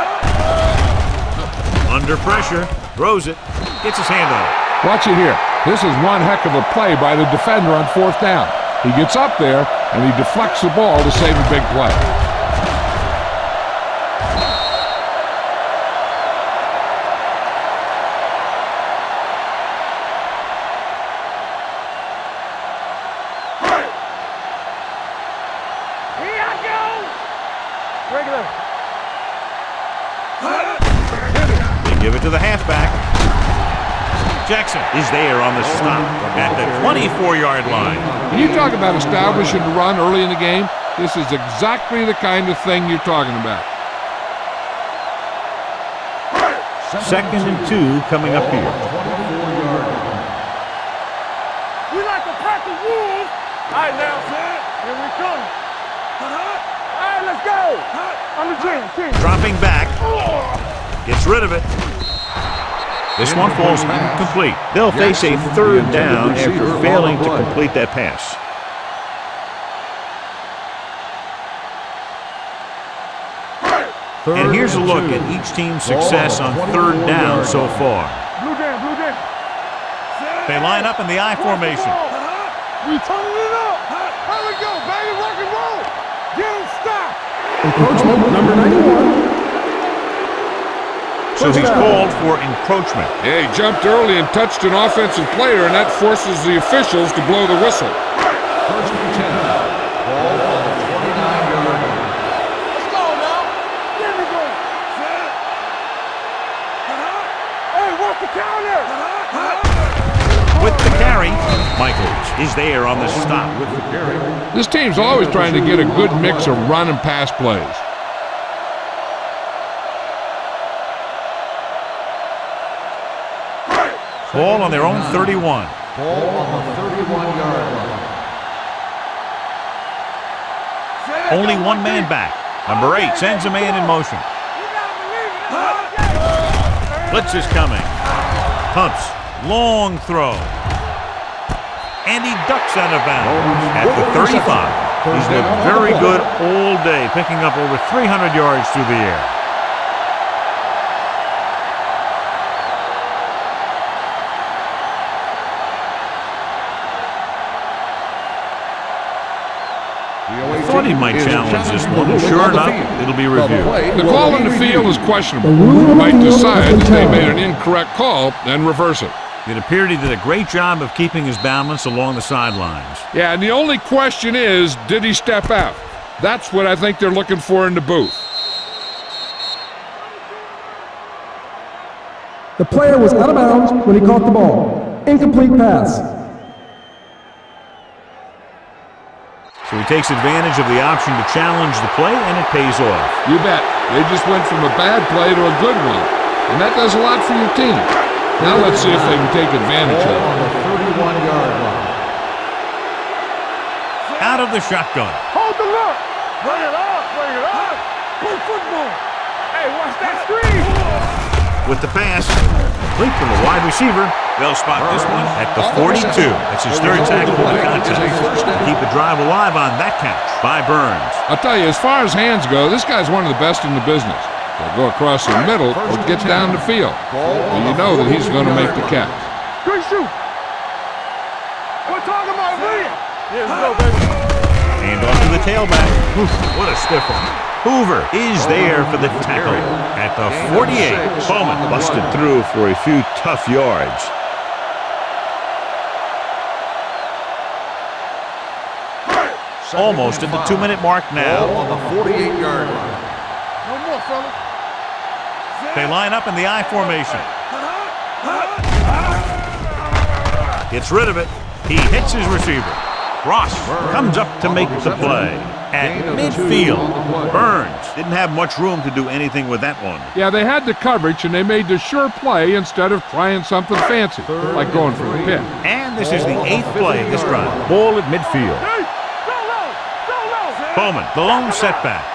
Under pressure, throws it, gets his hand on it. Watch it here. This is one heck of a play by the defender on fourth down. He gets up there, and he deflects the ball to save a big play. Here I go. Regular. They give it to the halfback. Jackson is there on the stop at the 24-yard line. When you talk about establishing the run early in the game, this is exactly the kind of thing you're talking about. Second and 2 coming up here. We like to pack the wolves. All right, now, here we come. All right, let's go. On the 10. Dropping back, gets rid of it. This one falls incomplete. They'll face a third down after failing to complete that pass. And here's a look at each team's success on third down so far. Blue down. They line up in the I formation. We turning it up. Here we go, baby. Rock and roll. Get him stopped. Encroachment number 91. So he's called for encroachment. Yeah, he jumped early and touched an offensive player, and that forces the officials to blow the whistle. First and 10. Ball on the 29-yard line. Let's go now. Here we go. there on the stop. With the carry. This team's always trying to get a good mix of run and pass plays. Ball on their own 31. Ball on the 31-yard line. Only one man back. Number 8 sends a man in motion. Blitz is coming. Pumps. Long throw. And he ducks out of bounds at the 35. He's looked very good all day, picking up over 300 yards through the air. The Thought he might challenge this one, and sure enough, it'll be reviewed. The call on the field is questionable. He might decide that they made an incorrect call and reverse it. It appeared he did a great job of keeping his balance along the sidelines. Yeah, and the only question is, did he step out? That's what I think they're looking for in the booth. The player was out of bounds when he caught the ball. Incomplete pass. So he takes advantage of the option to challenge the play, and it pays off. You bet. They just went from a bad play to a good one. And that does a lot for your team. Now let's see if they can take advantage of it. on the 31-yard line. Out of the shotgun. Hold the look. Bring it up. Bring it up. Good football. Hey, watch that screen. With the pass, complete from the wide receiver. They'll spot this one at the 42. That's his third tackle for the contest. Keep the drive alive on that catch by Burns. I'll tell you, as far as hands go, this guy's one of the best in the business. They'll go across the middle or get down the field. And you know that he's going to make the catch. Good shoot. We're talking about William. Here we go, baby. And off to the tailback. Oof, what a stiff one. Hoover is there for the tackle at the 48. Bowman busted through for a few tough yards. Almost at the 2-minute mark now. Ball on the 48-yard line. No more, fellas. They line up in the I formation. Gets rid of it. He hits his receiver. Ross comes up to make the play. At midfield, Burns didn't have much room to do anything with that one. Yeah, they had the coverage, and they made the sure play instead of trying something fancy, like going for a pick. And this is the 8th play of this drive. Ball at midfield. Hey, go low. Go low. Bowman, the lone setback.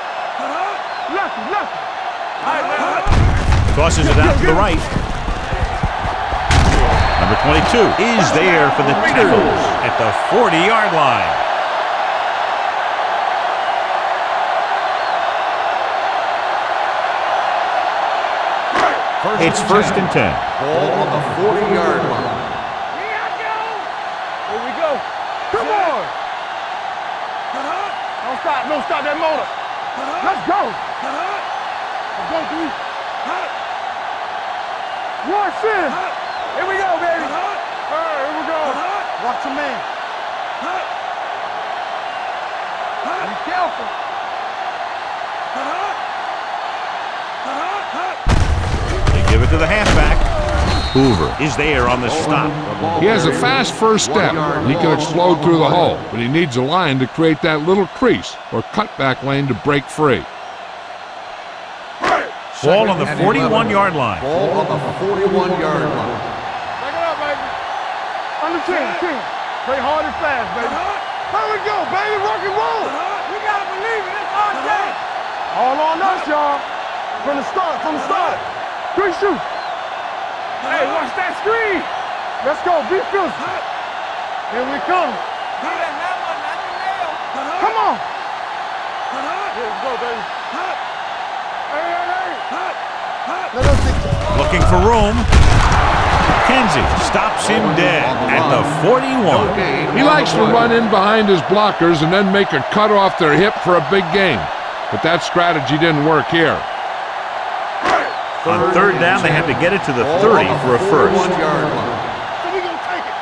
Lefty, lefty. Tosses it out to the right. Number 22 is there for the tackle at the 40-yard line. It's first and 10. Ball on the 40-yard line. Here we go. Come on. Don't stop that motor. Let's go. Let's go, D. Watch in. Here we go, baby. Here we go. Watch your man. Be careful. They give it to the halfback. Hoover is there on the stop. He has a fast first step. He can explode through the hole, but he needs a line to create that little crease or cutback lane to break free. Ball on the 41-yard line. Ball on the 41-yard line. Back it up, baby. Under 10. Play hard and fast, baby. Here we go, baby. Rock and roll. We gotta believe it. It's our day. All on us, y'all. From the start. Good shoot. Hey, watch that screen. Let's go. Be physical. Here we come. Come on. Here we go, baby. Hey. Let us get Looking for room. Kenzie stops him dead at the 41. He likes to run in behind his blockers and then make a cut off their hip for a big gain. But that strategy didn't work here. On third down, they had to get it to the 30 for a first. So we gonna take it.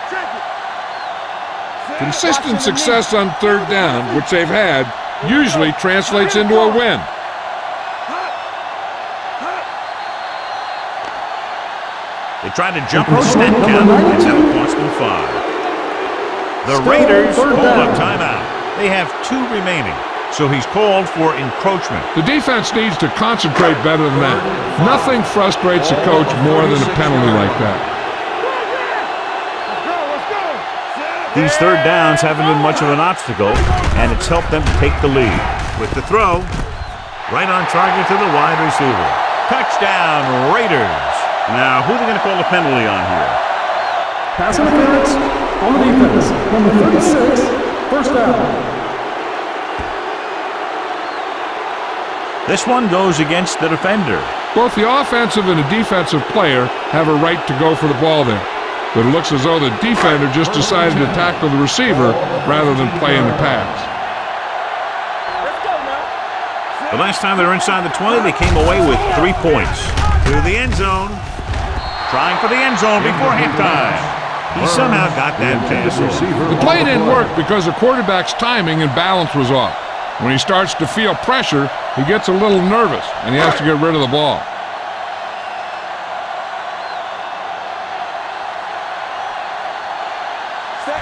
Take it. Consistent success on third down, which they've had, usually translates into a win. They tried to jump the snap count. That's how it cost them 5. The Still Raiders third hold down. a timeout. They have 2 remaining, so he's called for encroachment. The defense needs to concentrate better than that. Nothing frustrates a coach more than a penalty like that. These third downs haven't been much of an obstacle, and it's helped them to take the lead. With the throw, right on target to the wide receiver. Touchdown, Raiders. Now, who are they going to call the penalty on here? Pass interference on the defense. Number 36, first down. This one goes against the defender. Both the offensive and the defensive player have a right to go for the ball there. But it looks as though the defender just decided to tackle the receiver rather than play in the pass. The last time they were inside the 20, they came away with 3 points. To the end zone. Trying for the end zone before halftime. He somehow got that pass. The play didn't work because the quarterback's timing and balance was off. When he starts to feel pressure, he gets a little nervous, and he has to get rid of the ball.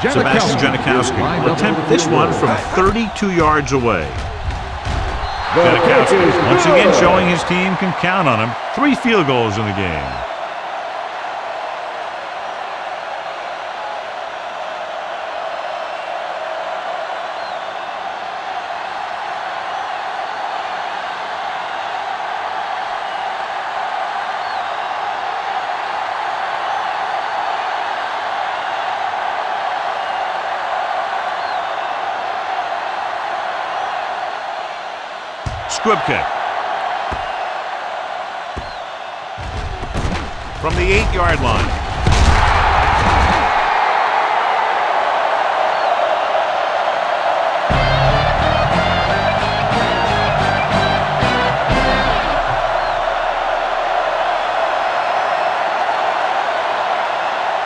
Sebastian Janikowski will attempt this one from 32 yards away. Janikowski once again showing his team can count on him. 3 field goals in the game. Squib kick. From the 8-yard line.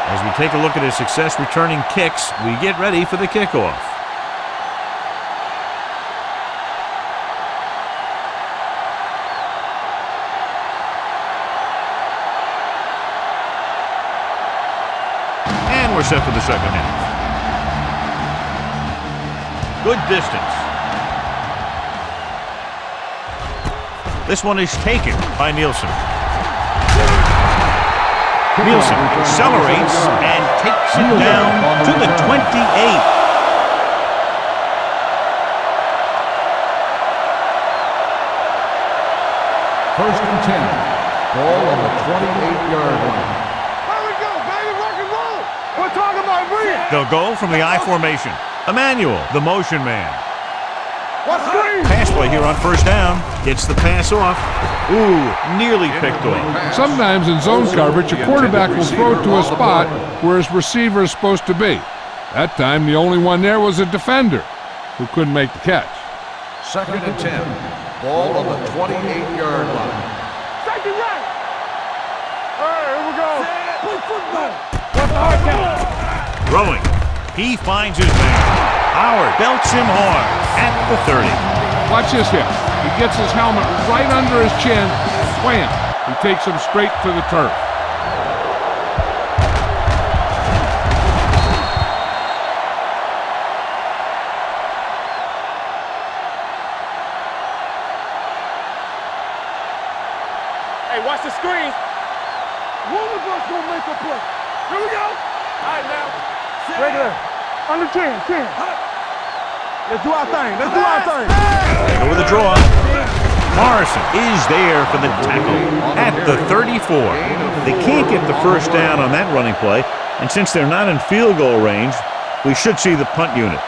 As we take a look at his success returning kicks, we get ready for the kickoff. We're set for the second half. Good distance. This one is taken by Nielsen. Nielsen accelerates and takes it down to the 28. First and 10. Ball on the 28-yard line. We're talking about brilliant. They'll go from the I formation. Emmanuel, the motion man. What screen? Pass play here on first down. Gets the pass off. Ooh, nearly picked off. Sometimes in zone coverage, a quarterback will throw to a spot where his receiver is supposed to be. That time, the only one there was a defender who couldn't make the catch. Second and 10. Ball on the 28-yard line. Second right. All right, here we go. Play football. Throwing. He finds his man. Howard belts him hard at the 30. Watch this here. He gets his helmet right under his chin, and wham! He takes him straight to the turf. Hey, watch the screen. One of us gonna make a play. Here we go. All right, now. Regular. Under 10. Let's do our thing. They go with a draw. Morrison is there for the tackle at the 34. They can't get the first down on that running play, and since they're not in field goal range, we should see the punt unit.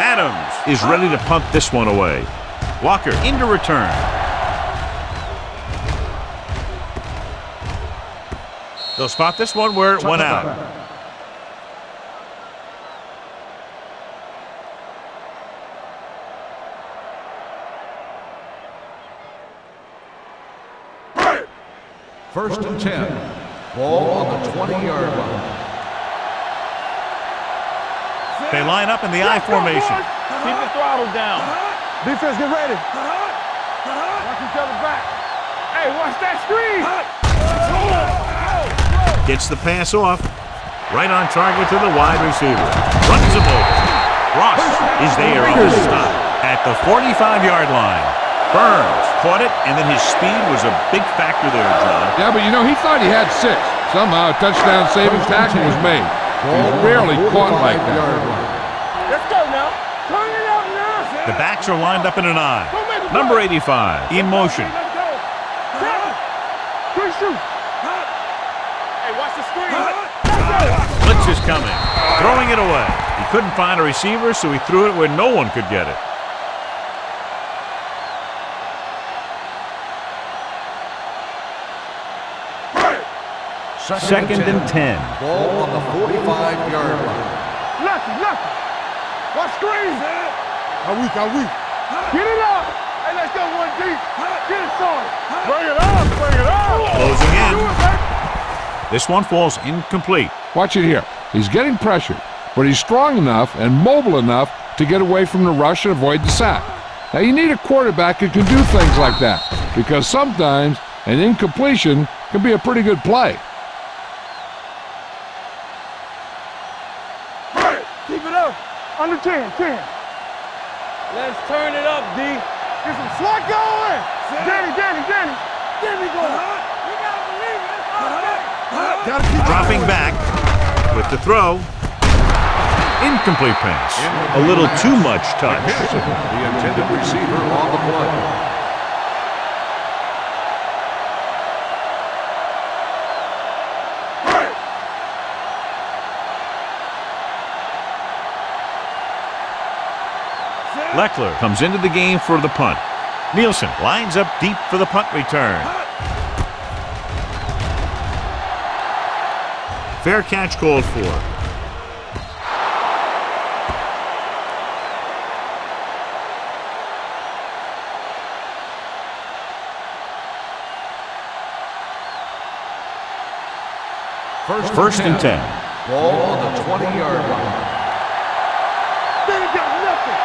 Adams is ready to punt this one away. Walker into return. They'll spot this one where it went out. First and 10. Ball on the 20-yard line. They line up in the I formation. Keep the throttle down. Defense, get ready. Watch each other back. Hey, watch that screen. Gets the pass off. Right on target to the wide receiver. Runs him over. Ross is there on the stop at the 45-yard line. Burns caught it, and then his speed was a big factor there, John. Yeah, but he thought he had 6. Somehow a touchdown-saving tackle was made. He's rarely caught like that. Let's go now. Turn it up now. The backs are lined up in an I. Number 85 in motion. Let's go. Quick shoot. Hey, watch the screen. Blitz is coming. Throwing it away. He couldn't find a receiver, so he threw it where no one could get it. Second and 10. Ball on the 45-yard line. Lucky. Watch screen. I'm weak. Get it up. Hey, let's go one deep. Get it started. Bring it up. Closing in. Do it, baby. This one falls incomplete. Watch it here. He's getting pressured, but he's strong enough and mobile enough to get away from the rush and avoid the sack. Now, you need a quarterback who can do things like that, because sometimes an incompletion can be a pretty good play. Keep it up. Under 10. Let's turn it up, D. Get some slot going. Danny. Danny going. We gotta believe it. It's all day. Dropping back with the throw. Incomplete pass. A little too much touch. The intended receiver on the play. Leckler comes into the game for the punt. Nielsen lines up deep for the punt return. Fair catch called for. First and 10. Ball on the 20-yard line. Danny got nothing.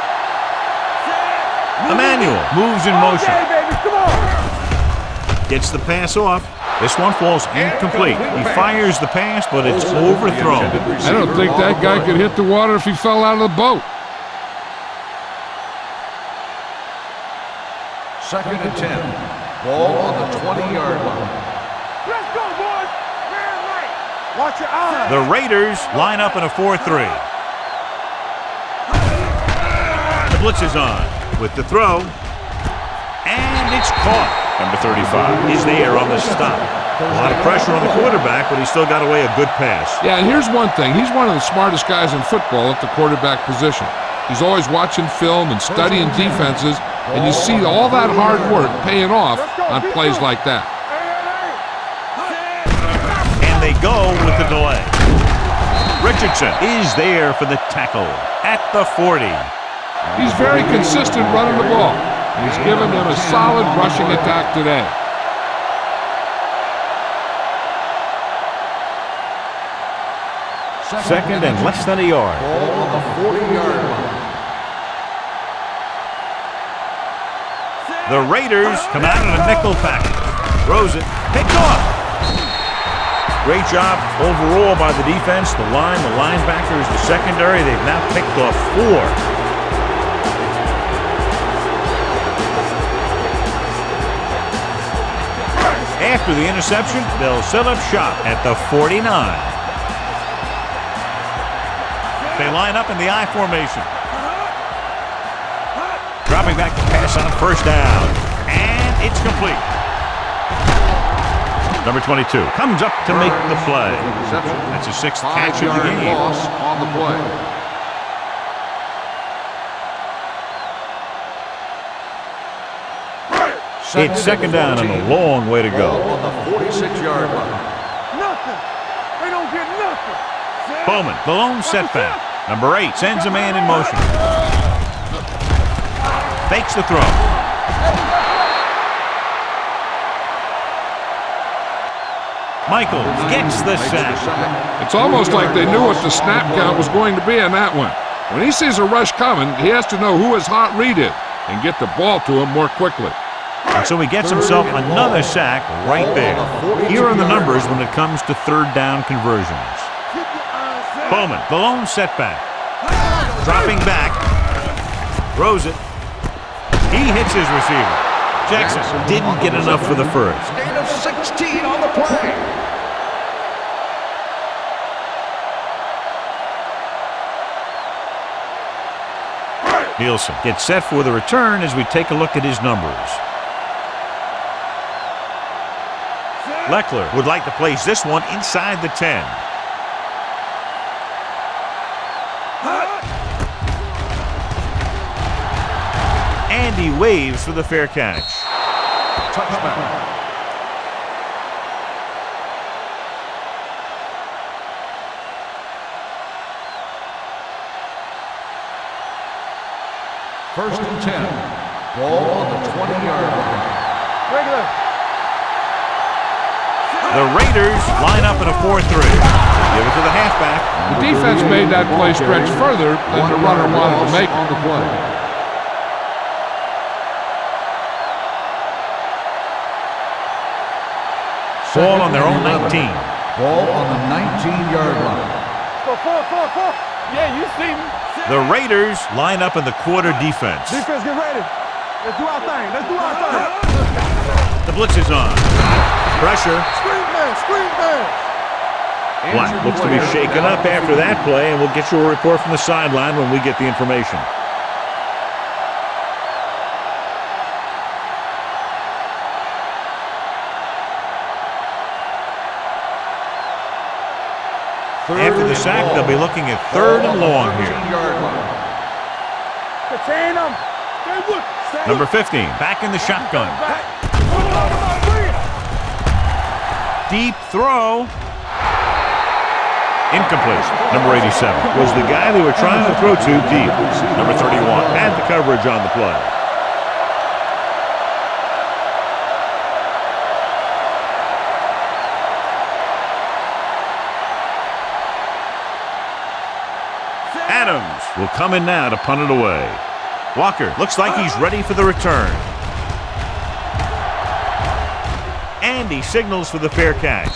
Emmanuel moves in motion. Okay, baby, come on. Gets the pass off. This one falls incomplete. He fires the pass, but it's overthrown. I don't think that guy could hit the water if he fell out of the boat. Second and 10. Ball on the 20-yard line. Let's go, boys. Man, right. Watch your eyes. The Raiders line up in a 4-3. The blitz is on with the throw. And it's caught. Number 35 is there on the stop. A lot of pressure on the quarterback, but he still got away a good pass. Yeah, and here's one thing. He's one of the smartest guys in football at the quarterback position. He's always watching film and studying defenses, and you see all that hard work paying off on plays like that. And they go with the delay. Richardson is there for the tackle at the 40. He's very consistent running the ball. He's given them a solid rushing attack today. Second and less than a yard. Ball on the 40-yard line. The Raiders come out in a nickel package. Throws it. Picked off. Great job overall by the defense, the line, the linebackers, the secondary. They've now picked off 4. After the interception, they'll set up shop at the 49. They line up in the I formation. Dropping back to pass on first down. And it's complete. Number 22 comes up to make the play. That's his 6th catch of the game. Loss on the play. It's second down and a long way to go. Ball on the 46-yard line. Nothing. They don't get nothing. Bowman, the lone setback. Number 8 sends a man in motion. Fakes the throw. Michaels gets the sack. It's almost like they knew what the snap count was going to be on that one. When he sees a rush coming, he has to know who his hot read is and get the ball to him more quickly. And so he gets himself another sack right there. Here are the numbers when it comes to third down conversions. Bowman, the lone setback. Dropping back. Throws it. He hits his receiver. Jackson didn't get enough for the first. Gain of 16 on the play. Nielsen gets set for the return as we take a look at his numbers. Leckler would like to place this one inside the 10. And he waves for the fair catch. Touchdown. First and 10. Ball on the 20-yard line. Regular. The Raiders line up in a 4-3. Give it to the halfback. The defense made that play stretch further than the runner wanted to make it. On the play. Ball on their own 19. Ball on the 19-yard line. Go 4. Yeah, you see me. The Raiders line up in the quarter defense. Defense, get ready. Let's do our thing. The blitz is on. Pressure. Screen man. Black looks to be shaken up after that play, and we'll get you a report from the sideline when we get the information. After the sack, they'll be looking at third and long here. Contain them. Number 15, back in the shotgun. Deep throw. Incomplete. Number 87 was the guy they were trying to throw to deep. Number 31 had the coverage on the play. Adams will come in now to punt it away. Walker looks like he's ready for the return. And he signals for the fair catch.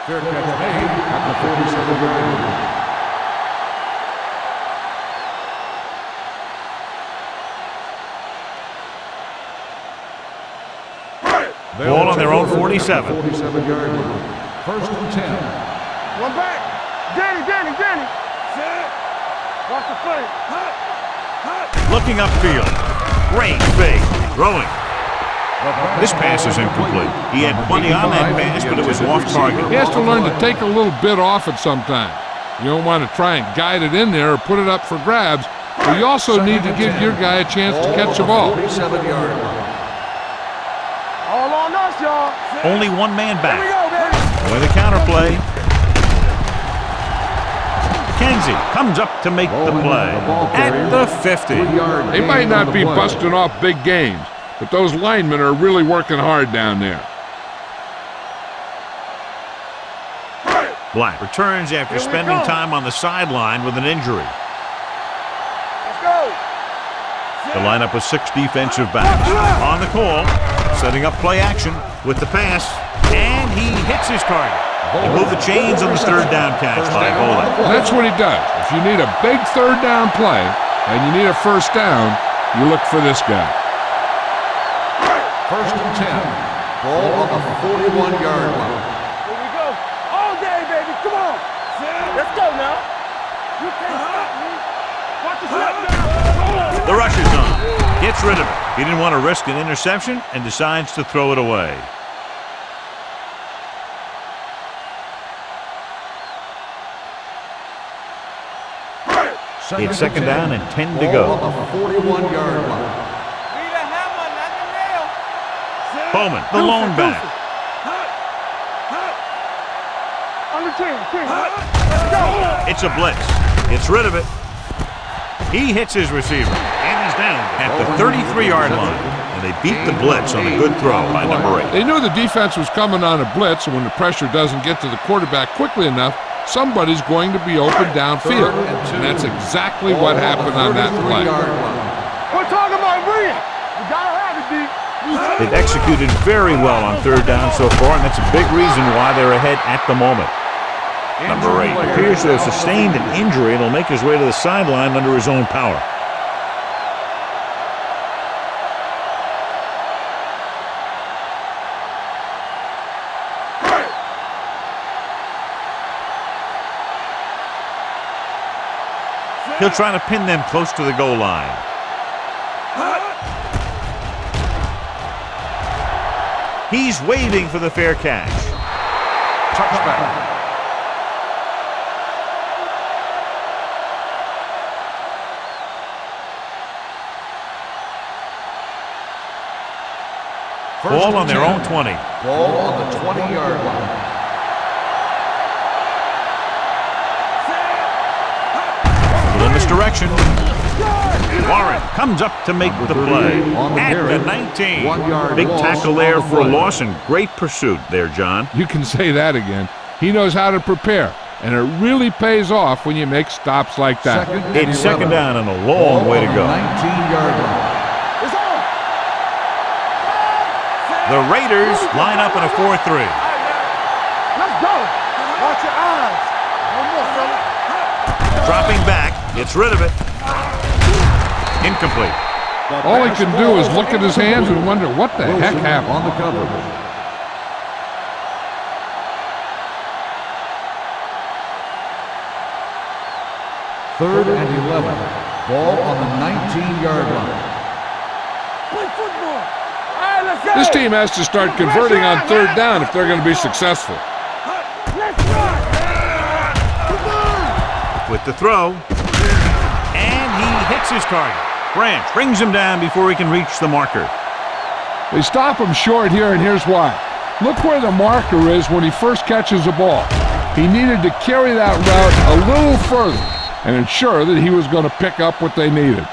Fair catch made at the 47-yard line. Ball on their own 47. 47-yard line. First and 10. One back. Danny. Watch the play. Looking upfield. Great fake. Throwing. This pass is incomplete. He had plenty on that pass, but it was off target. He has to learn to take a little bit off it sometimes. You don't want to try and guide it in there or put it up for grabs, but you also need to give your guy a chance to catch the ball. 47-yard line. All on us, y'all. Only one man back. Here we go, baby. With a counterplay. Kenzie comes up to make the play at the 50. They might not be busting off big games, but those linemen are really working hard down there. Black returns after spending time on the sideline with an injury. Let's go. The lineup with 6 defensive backs. On the call, setting up play action with the pass, and he hits his target. They move the chains on the third down catch by Bolin. That's what he does. If you need a big third down play and you need a first down, you look for this guy. First and 10. Ball on the 41-yard line. Here we go. All day, baby. Come on. Let's go now. You can't stop me. Watch the snap down. The rush is on. Gets rid of it. He didn't want to risk an interception and decides to throw it away. It's second down and 10 to go. Ball on the 41-yard line. Bowman, the lone back. Under 10. Let's go. It's a blitz. Gets rid of it. He hits his receiver. And he's down at the 33-yard line. And they beat the blitz on a good throw by number 8. They knew the defense was coming on a blitz, and when the pressure doesn't get to the quarterback quickly enough, somebody's going to be open downfield. And that's exactly what happened on that play. We're talking about Bree. You gotta have it, D. They've executed very well on third down so far, and that's a big reason why they're ahead at the moment. Number 8 appears to have sustained an injury and will make his way to the sideline under his own power. He'll try to pin them close to the goal line. He's waving for the fair catch. Touchback. Ball on their own 20. Ball on the 20-yard line. In this direction. Warren comes up to make the play at the 19. 1 yard Big loss tackle there on the for a play. loss and great pursuit there, John. You can say that again. He knows how to prepare, and it really pays off when you make stops like that. It's second down and a long way to go. 19-yard line. It's on. The Raiders line up in a 4-3. Let's go. Watch your eyes. One more, fella. Dropping back, gets rid of it. Incomplete. All he can do is look at his hands and wonder what the heck happened. On the cover. Third and 11. Ball on the 19-yard line. Play football. All right, let's go. This team has to start converting on third down if they're going to be successful. Let's run. With the throw. And he hits his target. Branch brings him down before he can reach the marker. They stop him short here, and here's why. Look where the marker is when he first catches the ball. He needed to carry that route a little further and ensure that he was going to pick up what they needed.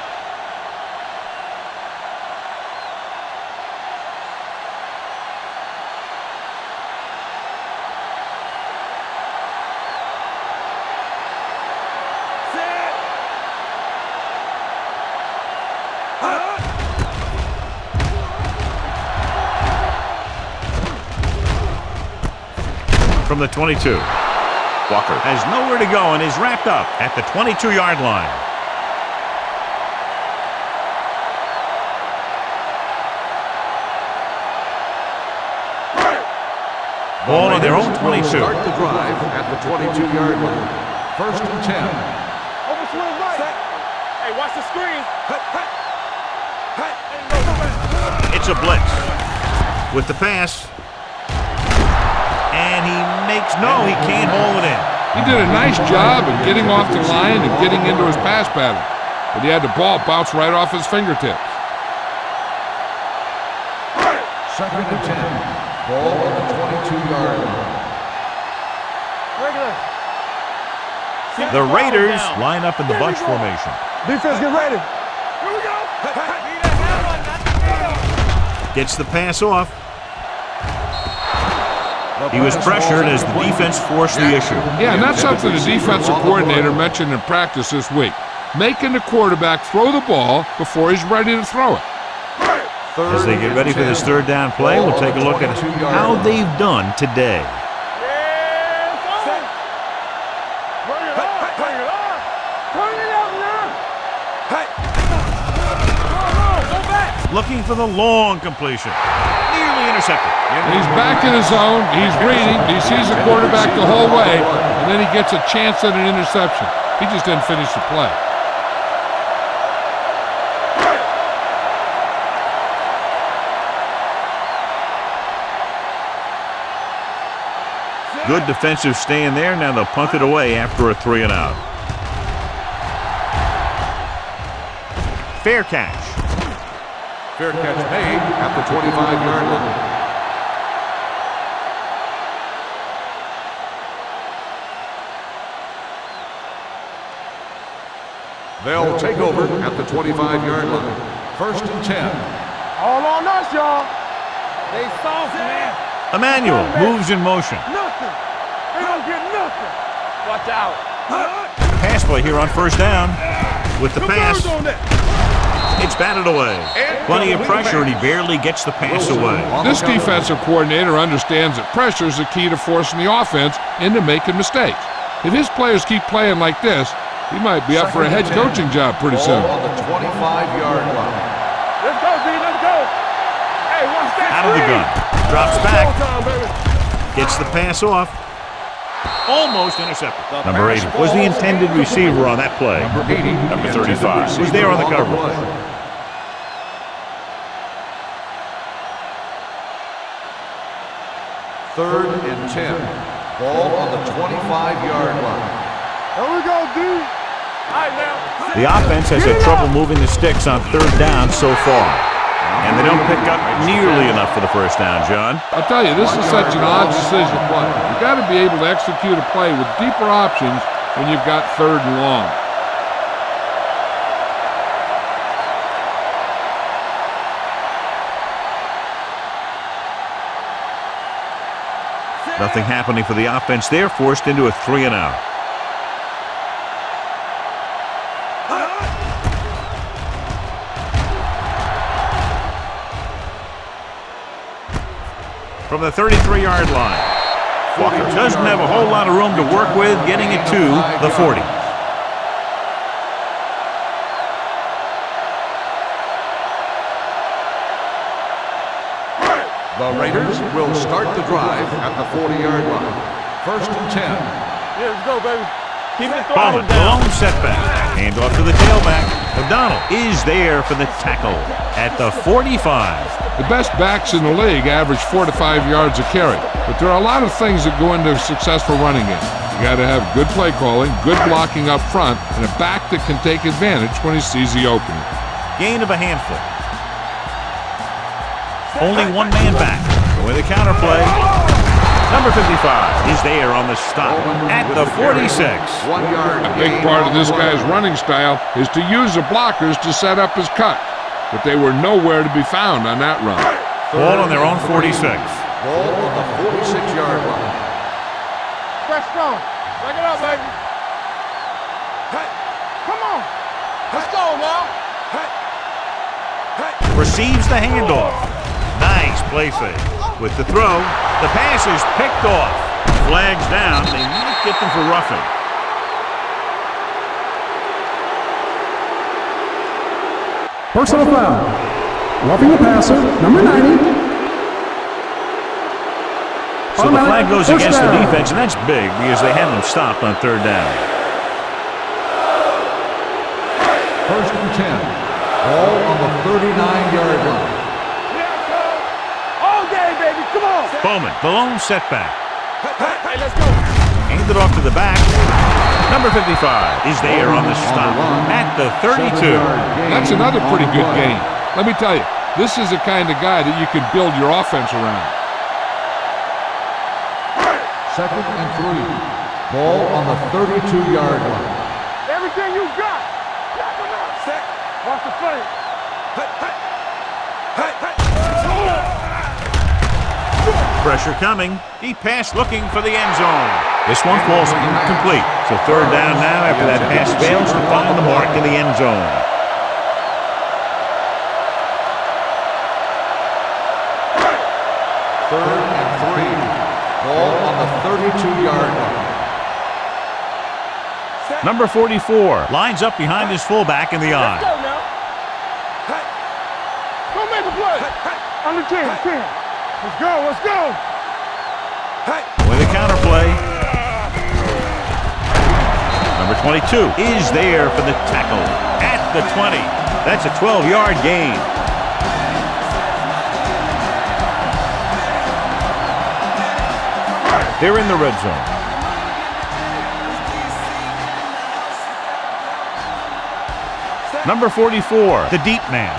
From the 22. Walker has nowhere to go and is wrapped up at the 22-yard line. Ball on their own 22. Start the drive at the 22-yard line. First and 10. Over swing right. Hey, watch the screen. It's a blitz. With the pass. And he makes he can't hold it in. He did a nice job of getting off the line and getting into his pass pattern, but he had the ball bounce right off his fingertips. Second and 10. Ball on the 22-yard line. The Raiders line up in the bunch formation. Defense, get ready. Here we go. Gets the pass off. He was pressured as the defense forced the issue. Yeah, and that's something the defensive coordinator mentioned in practice this week. Making the quarterback throw the ball before he's ready to throw it. As they get ready for this third down play, we'll take a look at how they've done today. Bring it on. Bring it on. Turn it up now. Go back. Looking for the long completion. Nearly intercepted. He's back in his zone. He's reading. He sees the quarterback the whole way, and then he gets a chance at an interception. He just didn't finish the play. Good defensive stand there. Now they'll punt it away after a 3-and-out. Fair catch. Fair catch made at the 25-yard line. They'll take over at the 25-yard line. First and 10. All on us, y'all. They soft, man. Emmanuel moves in motion. Nothing. They don't get nothing. Watch out. Pass play here on first down. with the pass. It's batted away. Plenty of pressure, and he barely gets the pass away. This defensive coordinator understands that pressure is the key to forcing the offense into making mistakes. If his players keep playing like this, he might be up for a head coaching job pretty soon. Ball on the 25-yard line. Let's go, D. Let's go. Hey, watch that. Out of the gun. Drops back. Gets the pass off. Almost intercepted. Number 80 was the intended receiver on that play. Number 35 was there on the coverage. Third and 10. Ball on the 25-yard line. There we go, D. All right, now. The offense has had trouble moving the sticks on third down so far. And they don't pick up nearly enough for the first down, John. I'll tell you, this is such an odd decision play. You've got to be able to execute a play with deeper options when you've got third and long. Nothing happening for the offense. They're forced into a 3-and-out. From the 33-yard line. Walker doesn't have a whole lot of room to work with, getting it to the 40. The Raiders will start the drive at the 40-yard line. First and 10. Yeah, let's go, baby. Keep it Bowman, throttled the down. lone setback. Hand off to the tailback. O'Donnell is there for the tackle at the 45. The best backs in the league average 4 to 5 yards a carry, but there are a lot of things that go into a successful running game. You got to have good play calling, good blocking up front, and a back that can take advantage when he sees the opening. Gain of a handful. Only one man back. With a counter play. Number 55 is there on the stop at the 46. 1 yard. A big part of this guy's running style is to use the blockers to set up his cut, but they were nowhere to be found on that run. Ball on their own 46. Ball on the 46-yard line. Fresh stone. Back it up, baby. Come on. Let's go now. Receives the handoff. Nice play fake. With the throw, the pass is picked off. Flags down. They might get them for roughing. Personal foul. Roughing the passer, number 90. So the flag goes First against the down. defense, and that's big because they had them stopped on third down. First and 10. Ball on the 39-yard line. All day, baby. Come on. Bowman, the lone setback. Hey, let's go. Handed off to the back. Number 55 is there on the stop at the 32. That's another pretty good game. Let me tell you, this is the kind of guy that you can build your offense around. Second and 3. Ball on the 32-yard line. Everything you got. Watch the play. Pressure coming. He passed looking for the end zone. This one falls incomplete. So third down now after that pass fails to find the mark in the end zone. Third and 3. Ball on the 32-yard line. Number 44 lines up behind his fullback in the eye. Let's go now. Go make a play. Under 10. Let's go. Let's go. With a counter play. Number 22 is there for the tackle at the 20. That's a 12-yard gain. They're in the red zone. Number 44, the deep man.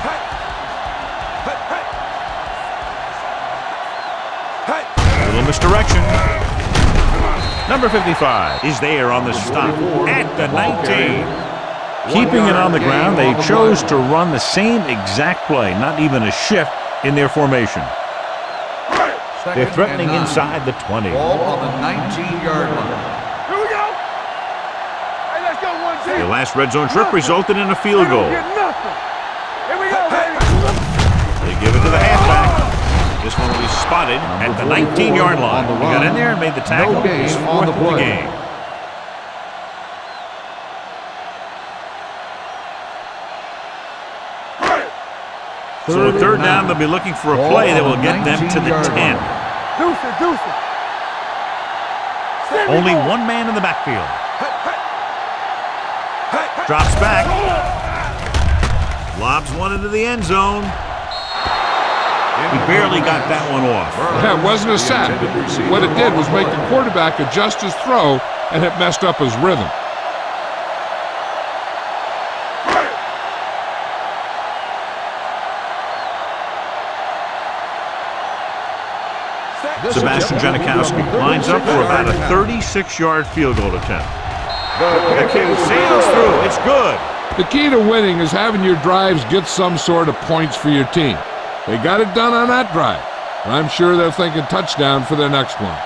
A little misdirection. Number 55 is there on the stop at the 19. Keeping it on the ground, they chose to run the same exact play, not even a shift in their formation. They're threatening inside the 20. Ball on the 19-yard line. Here we go. Hey, let's go. 1, The last red zone trip resulted in a field goal. Get nothing. Here we go, baby. They give it to the halfback. This one will be spotted at the 19-yard line. He got in there and made the tackle. He's fourth of the game. So a third down, they'll be looking for a play that will get them to the 10. Deuce it. Only one man in the backfield. Drops back. Lobs one into the end zone. He barely got that one off. Yeah, it wasn't a sack. What it did was make the quarterback adjust his throw, and it messed up his rhythm. Sebastian Janikowski lines up for about a 36-yard field goal attempt. The kick sails through. It's good. The key to winning is having your drives get some sort of points for your team. They got it done on that drive, and I'm sure they're thinking touchdown for their next one.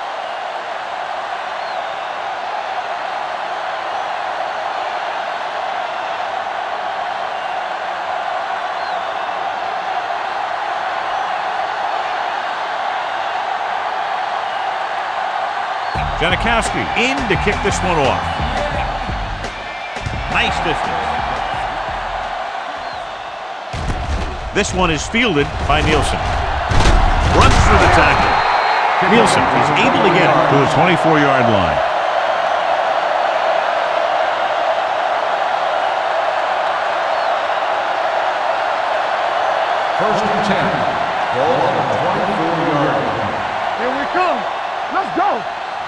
Janikowski in to kick this one off. Nice distance. This one is fielded by Nielsen. Runs through the tackle. Nielsen is able to get it to the 24-yard line. First and 10. Ball on the 24-yard line. Here we come. Let's go.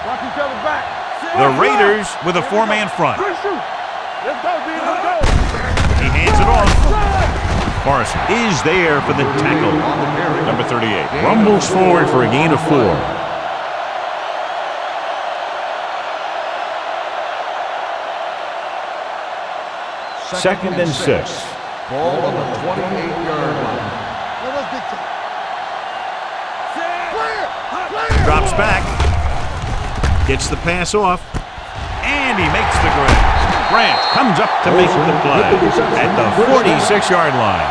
Watch each other back. The Raiders with a four-man front. Good shoot. Let's go, D. Let's go. He hands it off. Carson is there for the tackle. Number 38. Rumbles forward for a gain of 4. Second and 6. Ball on the 28-yard line. Drops back. Gets the pass off. And he makes the grab. Grant comes up to make the play at the 46-yard line.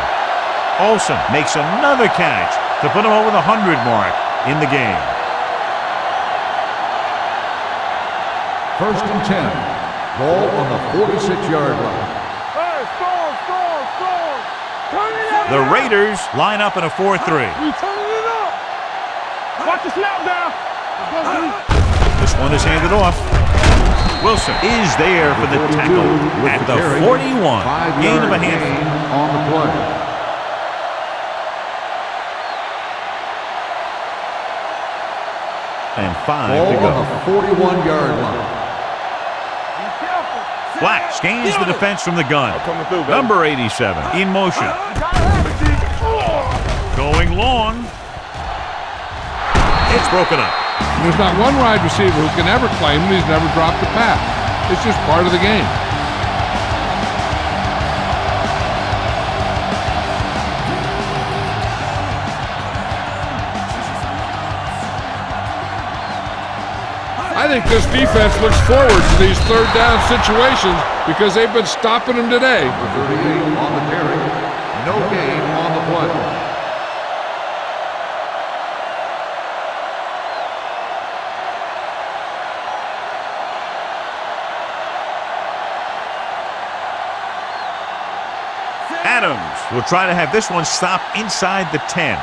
Olsen makes another catch to put him over the 100 mark in the game. First and 10. Ball on the 46-yard line. Hey, score. Turn it up. The Raiders line up in a 4-3. We turning it up. Watch the snap down. Let's go, D. This one is handed off. Wilson is there for the tackle at the 41. Gain of a handful. On the play. And 5 Ball to go. on the 41-yard line. Be careful. Black scans the defense from the gun. Number 87 in motion. You gotta have it, D. Going long. It's broken up. There's not one wide receiver who can ever claim that he's never dropped a pass. It's just part of the game. I think this defense looks forward to these third down situations because they've been stopping them today. 38 on the carry. No gain on the play. Adams will try to have this one stop inside the 10.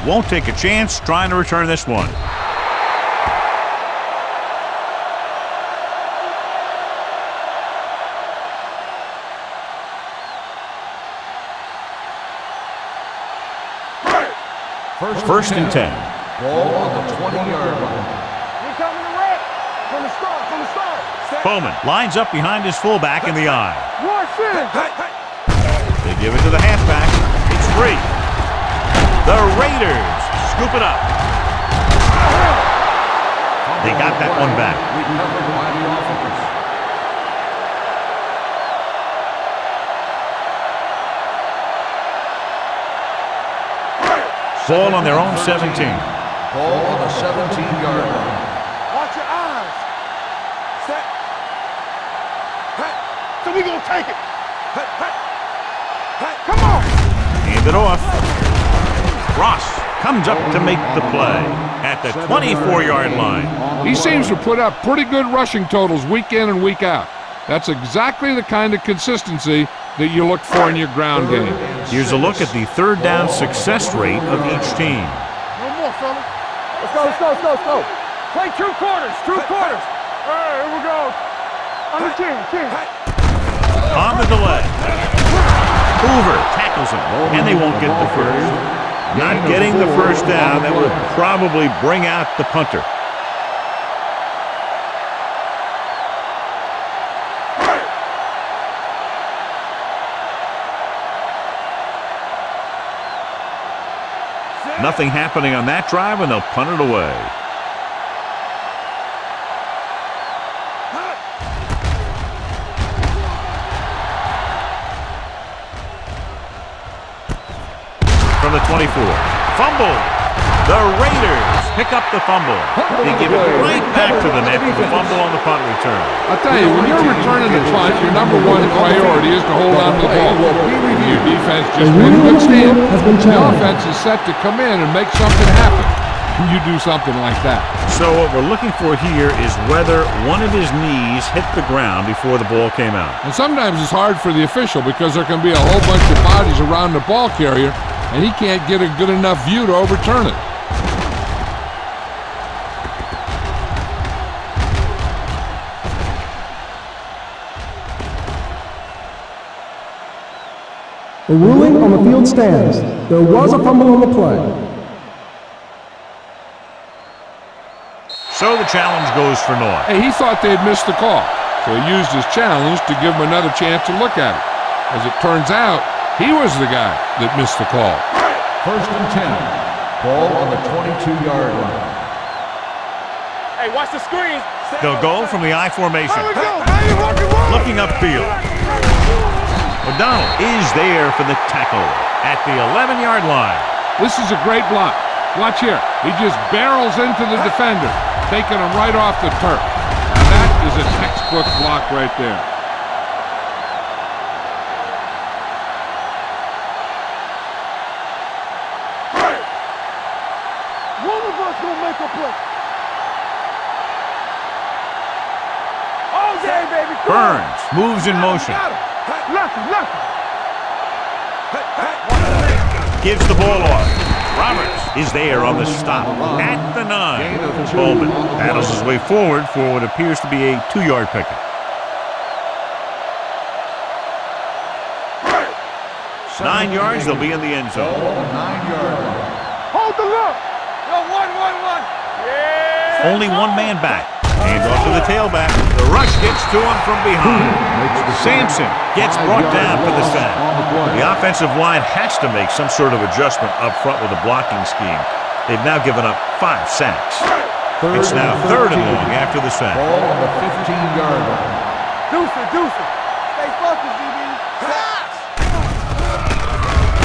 Won't take a chance trying to return this one. First and 10. Ball on the 20-yard line. We're coming to red. From the start. Bowman lines up behind his fullback in the eye. Rush in. They give it to the halfback. It's free. The Raiders scoop it up. They got that one back. Recovered by the offense. Ball on their own 17. Ball on the 17-yard line. Watch your eyes. Set. So we gonna take it. Come on. Hand it off. Ross comes up to make the play at the 24-yard line. He seems to put up pretty good rushing totals week in and week out. That's exactly the kind of consistency that you look for in your ground game. Here's a look at the third down success rate of each team. No more, fella. Let's go. Play true quarters. All right, here we go. Under 10. On the delay. Hoover tackles him, and they won't get the first. Not getting the first down, that will probably bring out the punter. Nothing happening on that drive, and they'll punt it away. From the 24. Fumble. The Raiders pick up the fumble. They give it right back to the net for the fumble on the punt return. I'll tell you, when you're returning the punt, your number one priority is to hold on to the ball. Your defense just made a good stand. The offense is set to come in and make something happen. You do something like that. So what we're looking for here is whether one of his knees hit the ground before the ball came out. And sometimes it's hard for the official because there can be a whole bunch of bodies around the ball carrier, and he can't get a good enough view to overturn it. The ruling on the field stands. There was a fumble on the play. So the challenge goes for Noah. Hey, he thought they'd missed the call, so he used his challenge to give him another chance to look at it. As it turns out, he was the guy that missed the call. First and 10. Ball on the 22-yard line. Hey, watch the screen. They'll go from the I formation. Here we go, baby. Rock and roll. Looking upfield. O'Donnell is there for the tackle at the 11-yard line. This is a great block. Watch here. He just barrels into the defender, taking him right off the turf. Now that is a textbook block right there. One of us gonna make a play. All day, baby. Come on. Burns moves in motion. Left. Gives the ball off. Roberts is there on the stop at the 9. Bowman battles his way forward for what appears to be a 2-yard pickup. 9 yards, they'll be in the end zone. 9-yard line. Hold the look. Yo, one. Yeah. Only one man back. Hand off to the tailback. The rush gets to him from behind. Sampson gets brought down for the sack. The offensive line has to make some sort of adjustment up front with the blocking scheme. They've now given up 5 sacks. It's now 3rd and long after the sack. Ball on the 15-yard line. Deuce. Stay focused, DB.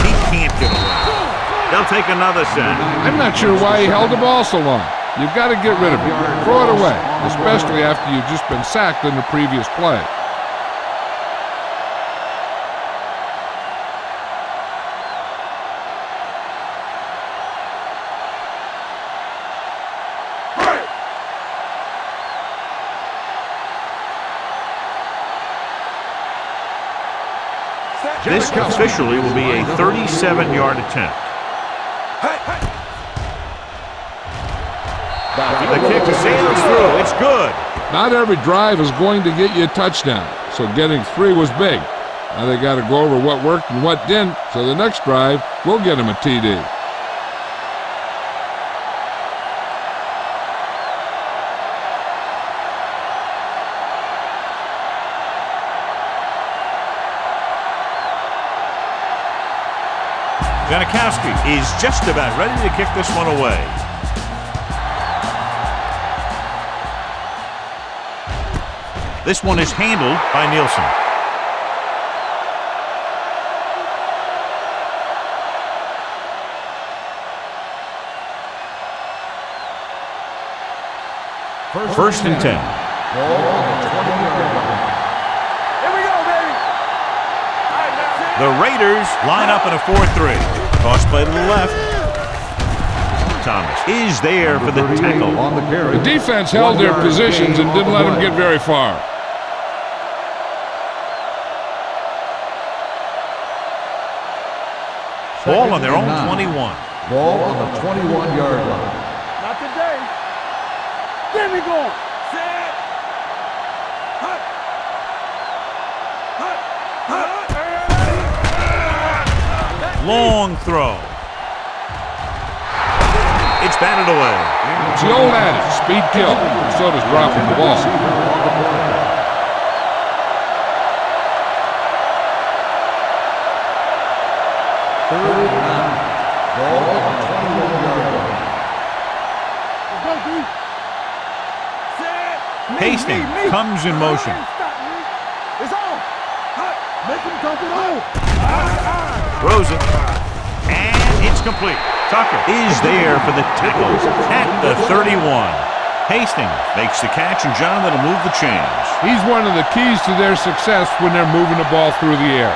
He can't get away. They'll take another sack. I'm not sure why he held the ball so long. You've got to get rid of it. Throw it away, especially after you've just been sacked in the previous play. This officially will be a 37-yard attempt. The kick sails through. It's good. Not every drive is going to get you a touchdown, so getting 3 was big. Now they got to go over what worked and what didn't, so the next drive will get them a TD. Janikowski is just about ready to kick this one away. This one is handled by Nielsen. First and 10. Ball on the 20-yard line. Here we go, baby. The Raiders line up in a 4-3. Toss play to the left. Thomas is there for the tackle. On the carry. The defense held their positions and didn't let them get very far. Ball on their own 21. Ball on the 21-yard line. Not today. Get me going. Set. Hut. Hut. Hut. Long throw. It's batted away. It's the old adage, speed kills. So does dropping the ball. Third and 9. Ball on the 21-yard line. Let's go, D. Set. Hastings comes in motion. It's on. Hut. Make him dump it on. Throws it. And it's complete. Tucker is there for the tackle at the 31. Hastings makes the catch, and John, that'll move the chains. He's one of the keys to their success when they're moving the ball through the air.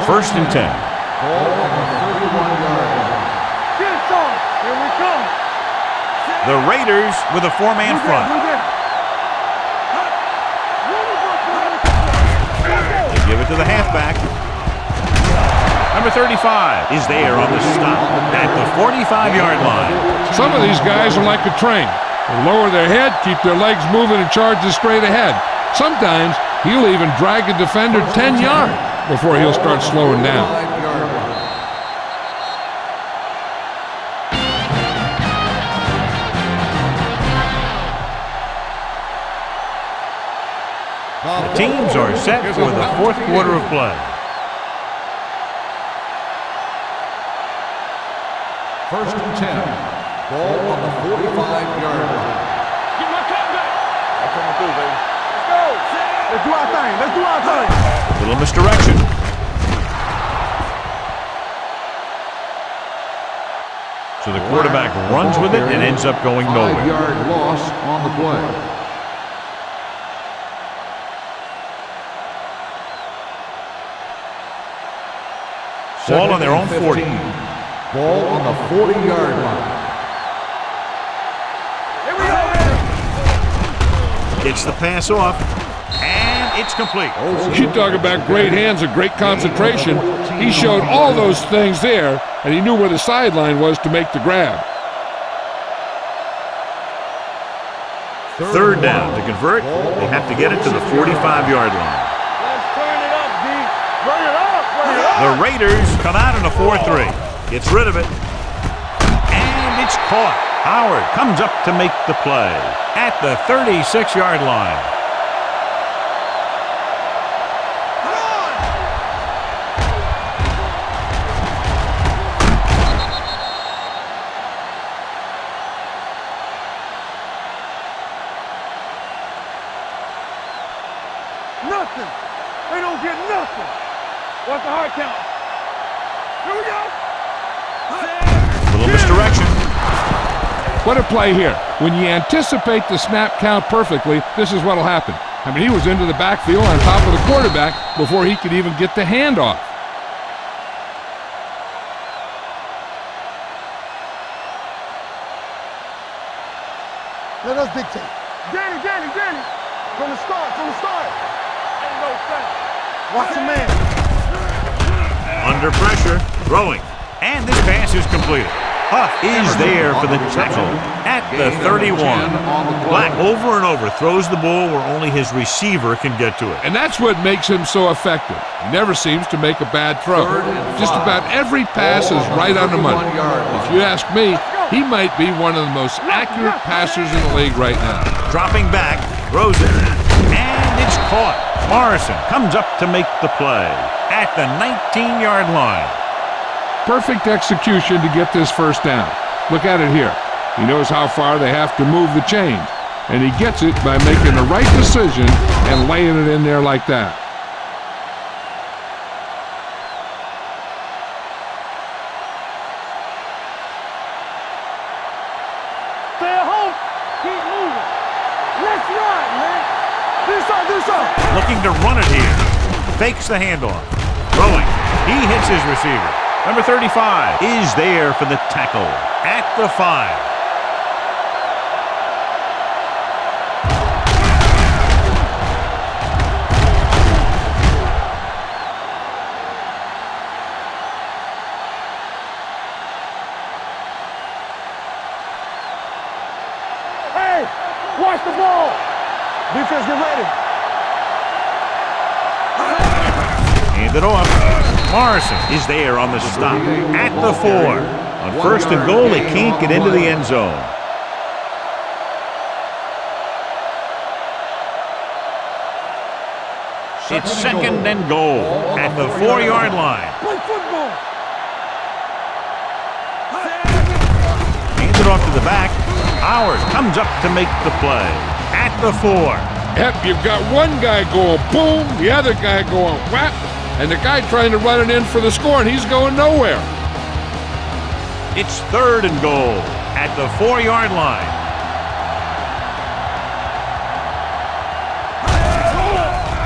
First and 10. Ball on the 31-yard line. Get it, son. Here we come. The Raiders with a four-man front. They give it to the halfback. Number 35 is there on the stop at the 45-yard line. Some of these guys are like a train. They lower their head, keep their legs moving, and charges straight ahead. Sometimes he'll even drag a defender 10 yards before he'll start slowing down. 5-yard line. The teams are set for the fourth quarter of play. First and 10. Ball on the 45-yard line. Get my cut back. I'm coming through, baby. Let's go. Let's do our thing. Let's do our thing. A little misdirection. So the quarterback runs with it and ends up going nowhere. 5-yard loss on the play. Ball on their own 40. Ball on the 40-yard line. Here we go, baby. Gets the pass off, and it's complete. You talk about great hands and great concentration. He showed all those things there, and he knew where the sideline was to make the grab. Third down. To convert, they have to get it to the 45-yard line. Let's turn it up, D. Bring it up. Bring it up. The Raiders come out in a 4-3. Gets rid of it. And it's caught. Howard comes up to make the play at the 36-yard line. Nothing. They don't get nothing. What's the hard count? Here we go. A little misdirection. What a play here. When you anticipate the snap count perfectly, this is what will happen. I mean, he was into the backfield on top of the quarterback before he could even get the handoff. Let us dictate. Danny. From the start. Ain't no thing. Watch the man. Under pressure. Throwing. And this pass is completed. Huff is there for the tackle at the 31. Black over and over throws the ball where only his receiver can get to it. And that's what makes him so effective. He never seems to make a bad throw. Just about every pass is right on the money. If you ask me, he might be one of the most accurate passers in the league right now. Dropping back, throws it, and it's caught. Morrison comes up to make the play at the 19-yard line. Perfect execution to get this first down. Look at it here. He knows how far they have to move the chains, and he gets it by making the right decision and laying it in there like that. Stay at home. Keep moving. Looking to run it here. Fakes the handoff. Throwing. He hits his receiver. Number 35 is there for the tackle at the 5. Watch the ball. Defense, get ready. Hand it off. Morrison is there on the stop at the 4. On 1st and goal, they can't get into the end zone. It's 2nd and goal at the 4-yard line. Play football. Hands it off to the back. Howard comes up to make the play at the 4. Yep, you've got one guy going boom, the other guy going whap, and the guy trying to run it in for the score, and he's going nowhere. It's 3rd and goal at the 4-yard line.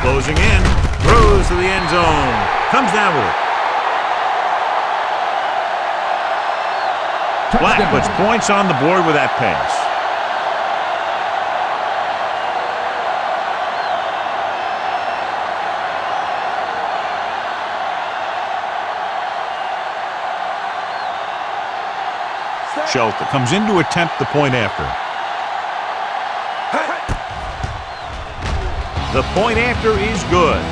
Closing in, throws to the end zone, comes down with it. Black puts points on the board with that pass. Shelton comes in to attempt the point after. The point after is good.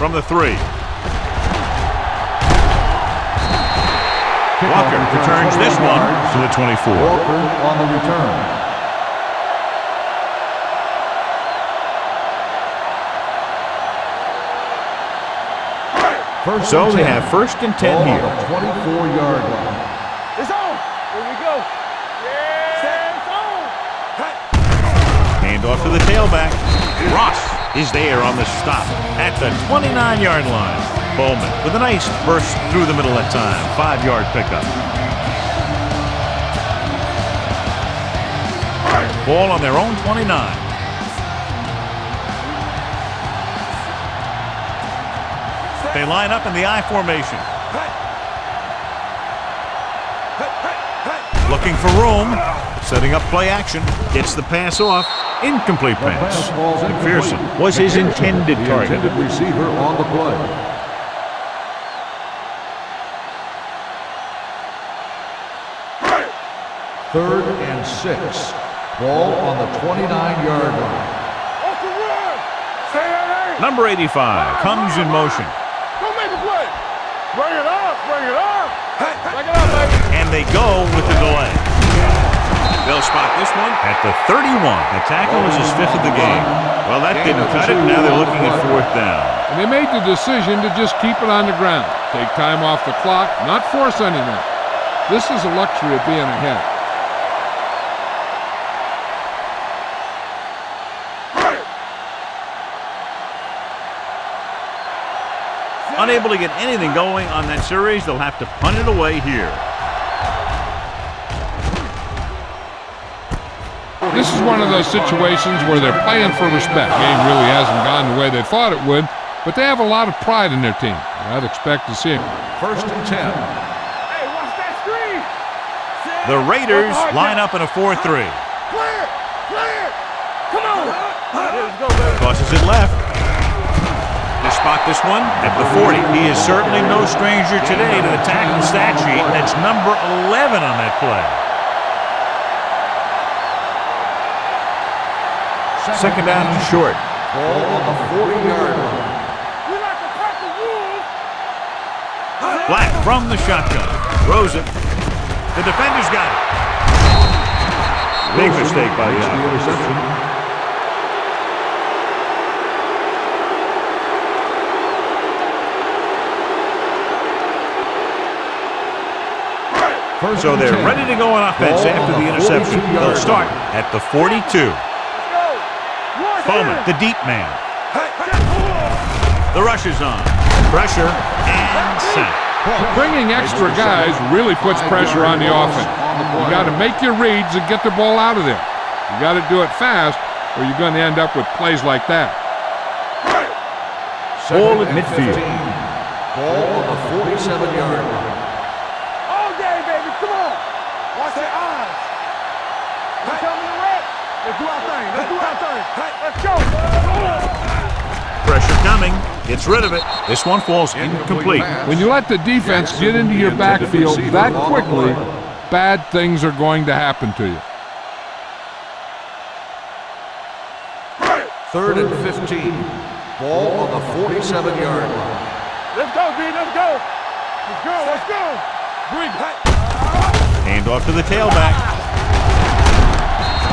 From the 3. Walker returns this one to the 24. Walker on the return. So they have 1st and 10 here. 24-yard line. It's on. Here we go. Yeah, it's on. Hand off to the tailback. Ross is there on the stop at the 29-yard line. Bowman with a nice burst through the middle that time. 5-yard pickup. Ball on their own 29. They line up in the I formation. Looking for room. Setting up play action. Gets the pass off. Incomplete pass. McPherson was his intended target. Intended receiver on the play. Third and 6. Ball on the 29-yard line. Number 85 comes in motion. Don't make a play. Bring it up. Bring it up. Bring it up, baby. And they go with the delay. They'll spot this one at the 31. The tackle is his 5th of the game. Well, that didn't cut it. Now they're looking at 4th down. And they made the decision to just keep it on the ground. Take time off the clock, not force anything. This is a luxury of being ahead. Unable to get anything going on that series, they'll have to punt it away here. This is one of those situations where they're playing for respect. The game really hasn't gone the way they thought it would, but they have a lot of pride in their team. I'd expect to see it. 1st and 10. Hey, watch that screen. The Raiders line up in a 4-3. Clear. Clear. Come on. Let's go, baby. Tosses it left. They spot this one at the 40. He is certainly no stranger today to the tackle stat sheet. That's number 11 on that play. 2nd down and short. Ball on the 40-yard line. We like to cut the rules. Black from the shotgun. Throws it. The defender's got it. Big mistake by the makes the offense. interception. So they're ready to go on offense after the interception. They'll start at the 42. Bowman, the deep man. The rush is on. Pressure and sack. Bringing extra guys really puts pressure on the offense. You got to make your reads and get the ball out of there. You got to do it fast, or you're going to end up with plays like that. Ball at midfield. Ball on the 47-yard line. All day, baby. Come on. Watch your eyes. You tell me to wait. Let's do our thing. Let's do our thing. Let's go. Pressure coming. Gets rid of it. This one falls incomplete. When you let the defense get into your backfield that quickly, bad things are going to happen to you. 3rd and 15. Ball on the 47-yard line. Let's go, B. Let's go. Let's go. Let's go. Bring it. Hand off to the tailback.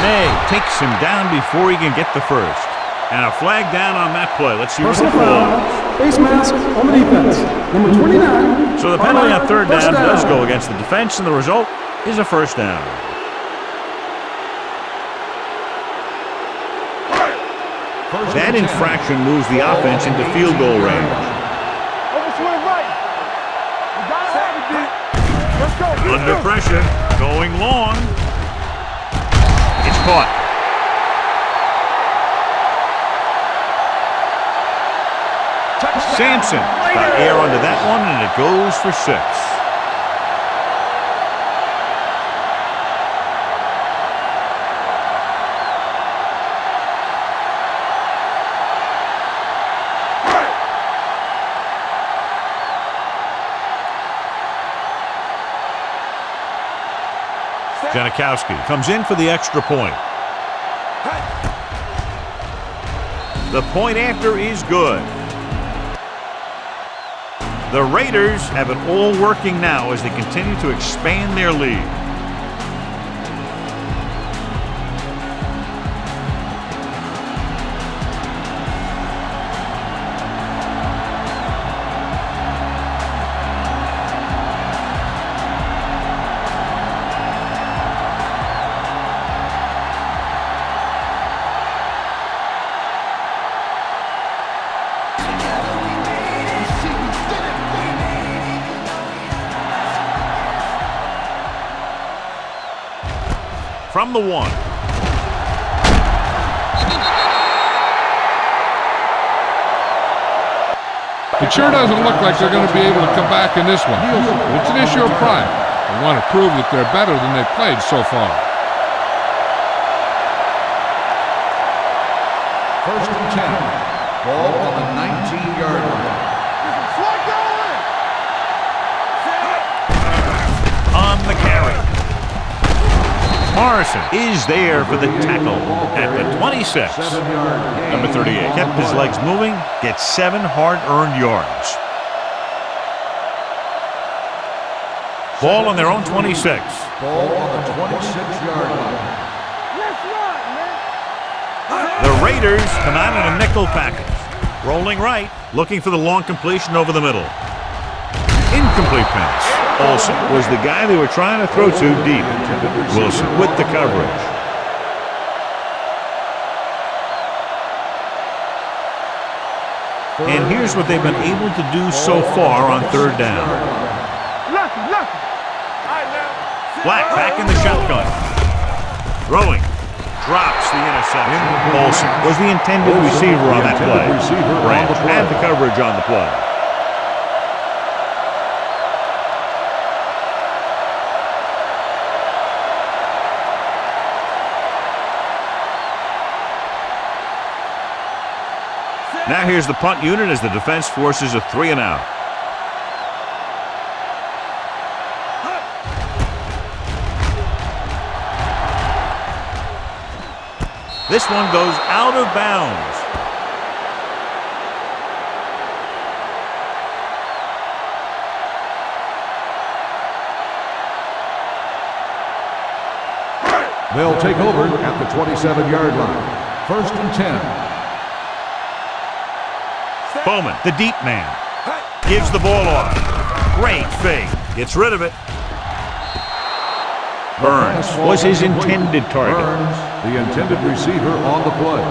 May takes him down before he can get the first. And a flag down on that play. Let's see what it Personal foul. falls. Face mask on the defense. Number 29. So the penalty on third First down does go against the defense, and the result is a first down. That infraction moves the offense into field goal range. Over swing right. We got to have it, D. Let's go. Under pressure, going long. It's caught. Sampson got air under that one, and it goes for 6. Janikowski comes in for the extra point. The point after is good. The Raiders have it all working now as they continue to expand their lead. From the 1. It sure doesn't look like they're going to be able to come back in this one. But it's an issue of pride. They want to prove that they're better than they've played so far. 1st and 10. Ball on the 19-yard line. On the carry. Morrison is there for the tackle at the 26. Number 38 kept his legs moving, gets 7 hard-earned yards. Ball on their own 26. Ball on the 26-yard line. The Raiders come out in a nickel package. Rolling right, looking for the long completion over the middle. Incomplete pass. Olsen was the guy they were trying to throw to deep. Wilson with the coverage. And here's what they've been able to do so far on third down. Black back in the shotgun. Throwing. Drops the interception. Olsen was the intended receiver on that play. Branch had the coverage on the play. Now here's the punt unit as the defense forces a 3 and out. This one goes out of bounds. They'll take over at the 27-yard line. First and 10. Bowman, the deep man, gives the ball off. Great fake. Gets rid of it. Burns was his intended target. Burns, the intended receiver on the play.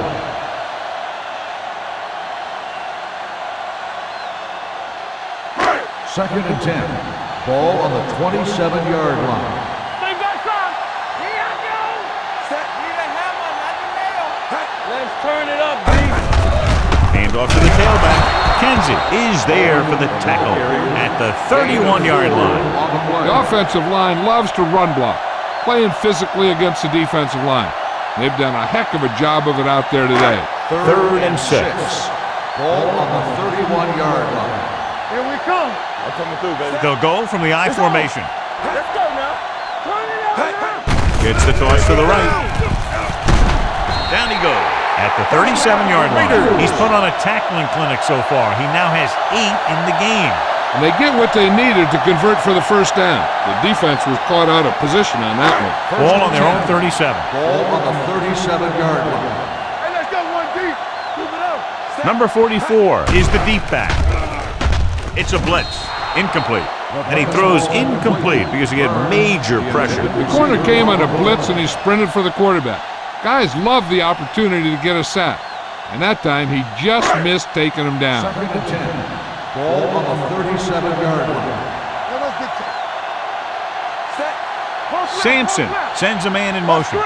Second and 10. Ball on the 27-yard line. Big guy, son. Here I go. Set. Need a hammer, not the nail. Let's turn it up, B. Hand off to the tailback. Kenzie is there for the tackle at the 31-yard line. The offensive line loves to run block, playing physically against the defensive line. They've done a heck of a job of it out there today. Third and 6. Ball on the 31-yard line. Here we come. I'm coming through, baby. They'll go from the I formation. Let's go now. Turn it up now. Gets the toss to the right. Down he goes at the 37-yard line. He's put on a tackling clinic so far. He now has 8 in the game. And they get what they needed to convert for the first down. The defense was caught out of position on that one. Ball on their own 37. Ball on the 37-yard line. Hey, let's go one deep. Keep it up. Number 44 is the deep back. It's a blitz. Incomplete. And he throws incomplete because he had major pressure. The corner came on a blitz and he sprinted for the quarterback. Guys love the opportunity to get a sack. And that time he just missed taking him down. Second and 10. Ball on the 37-yard line. Sampson sends a man in motion.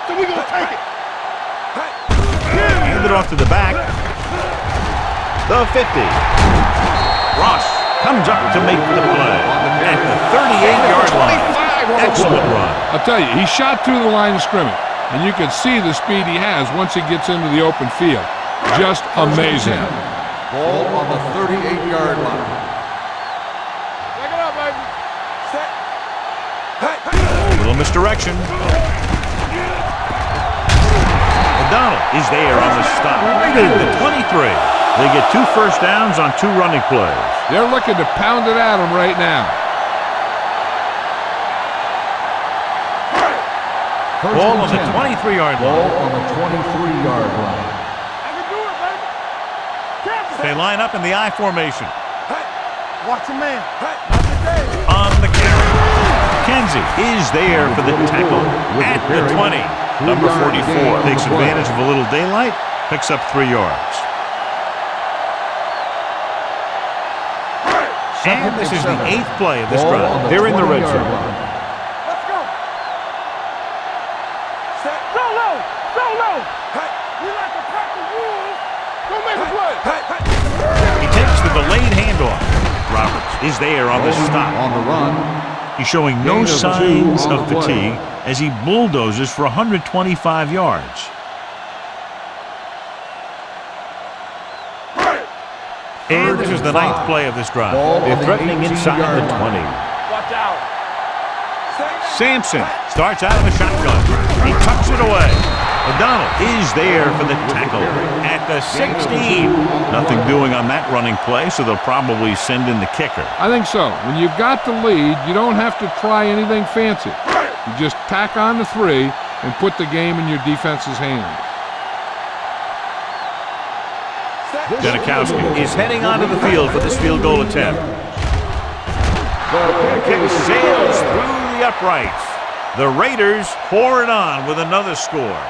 So we gonna take it. Hand it off to the back. The 50. Ross comes up to make the play at the 38-yard line. Excellent run. I'll tell you, he shot through the line of scrimmage, and you can see the speed he has once he gets into the open field. Just amazing. Ball on the 38-yard line. Take it up, baby. Set. Little misdirection. O'Donnell is there on the stop. Right at the 23. They get 2 first downs on 2 running plays. They're looking to pound it at him right now. Ball on the 23-yard line. Ball on the 23-yard line. I can do it, baby. Captain. They line up in the I formation. Watch a man. Not today. On the carry. Kenzie is there for the tackle at the 20. Number 44 takes advantage of a little daylight, picks up 3 yards. And this is the 8th play of this drive. They're in the red zone. Let's go. Set. So low. So low. We like to practice rules. Don't make a play. He takes the delayed handoff. Roberts is there on the stop. On the run. He's showing no signs of fatigue as he bulldozes for 125 yards. And this is the 9th play of this drive. They're threatening inside the 20. Watch out. Sampson starts out of a shotgun. He tucks it away. O'Donnell is there for the tackle at the 16. Nothing doing on that running play, so they'll probably send in the kicker. I think so. When you've got the lead, you don't have to try anything fancy. You just tack on the 3 and put the game in your defense's hands. Janikowski is heading onto the field for this field goal attempt. The kick sails through the uprights. The Raiders pour it on with another score.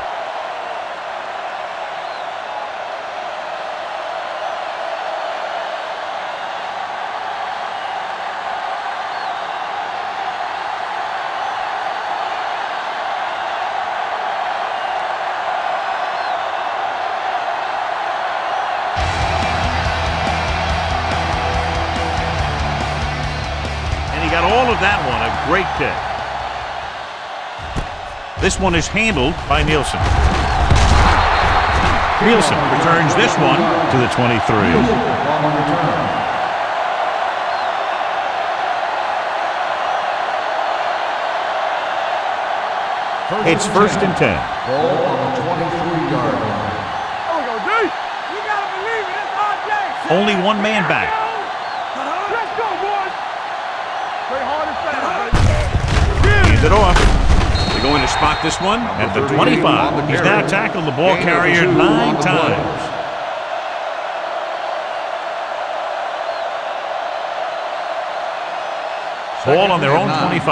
All of that one, a great pick. This one is handled by Nielsen. Nielsen returns this one to the 23. It's first and 10. Ball on the 23-yard line. There we go, D. You gotta believe it. It's RJ. Only one man back. Let's go, boys. Play hard and fast, baby. Hands it off. They go going to spot this one at the 25. He's now tackled the ball carrier 9 times. Ball on their own 25.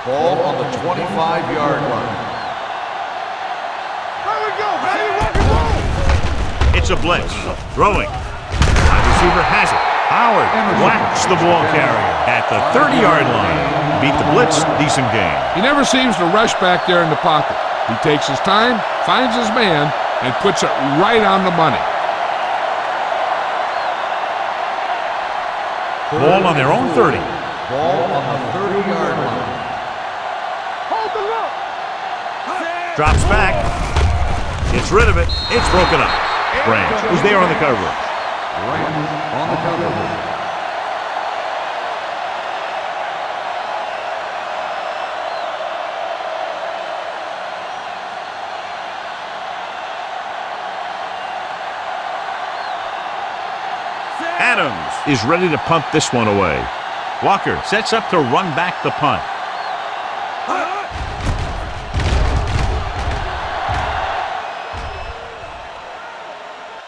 Ball on the 25-yard line. There we go, baby. Rock and roll. It's a blitz. Throwing. Wide receiver has it. Howard whacks the ball carrier at the 30-yard line. Beat the blitz. Decent game. He never seems to rush back there in the pocket. He takes his time, finds his man, and puts it right on the money. Ball on their own 30. Ball on the 30-yard line. Hold the look. Drops back. Gets rid of it. It's broken up. Branch, who's there on the coverage. Right on the coverage. Adams is ready to punt this one away. Walker sets up to run back the punt.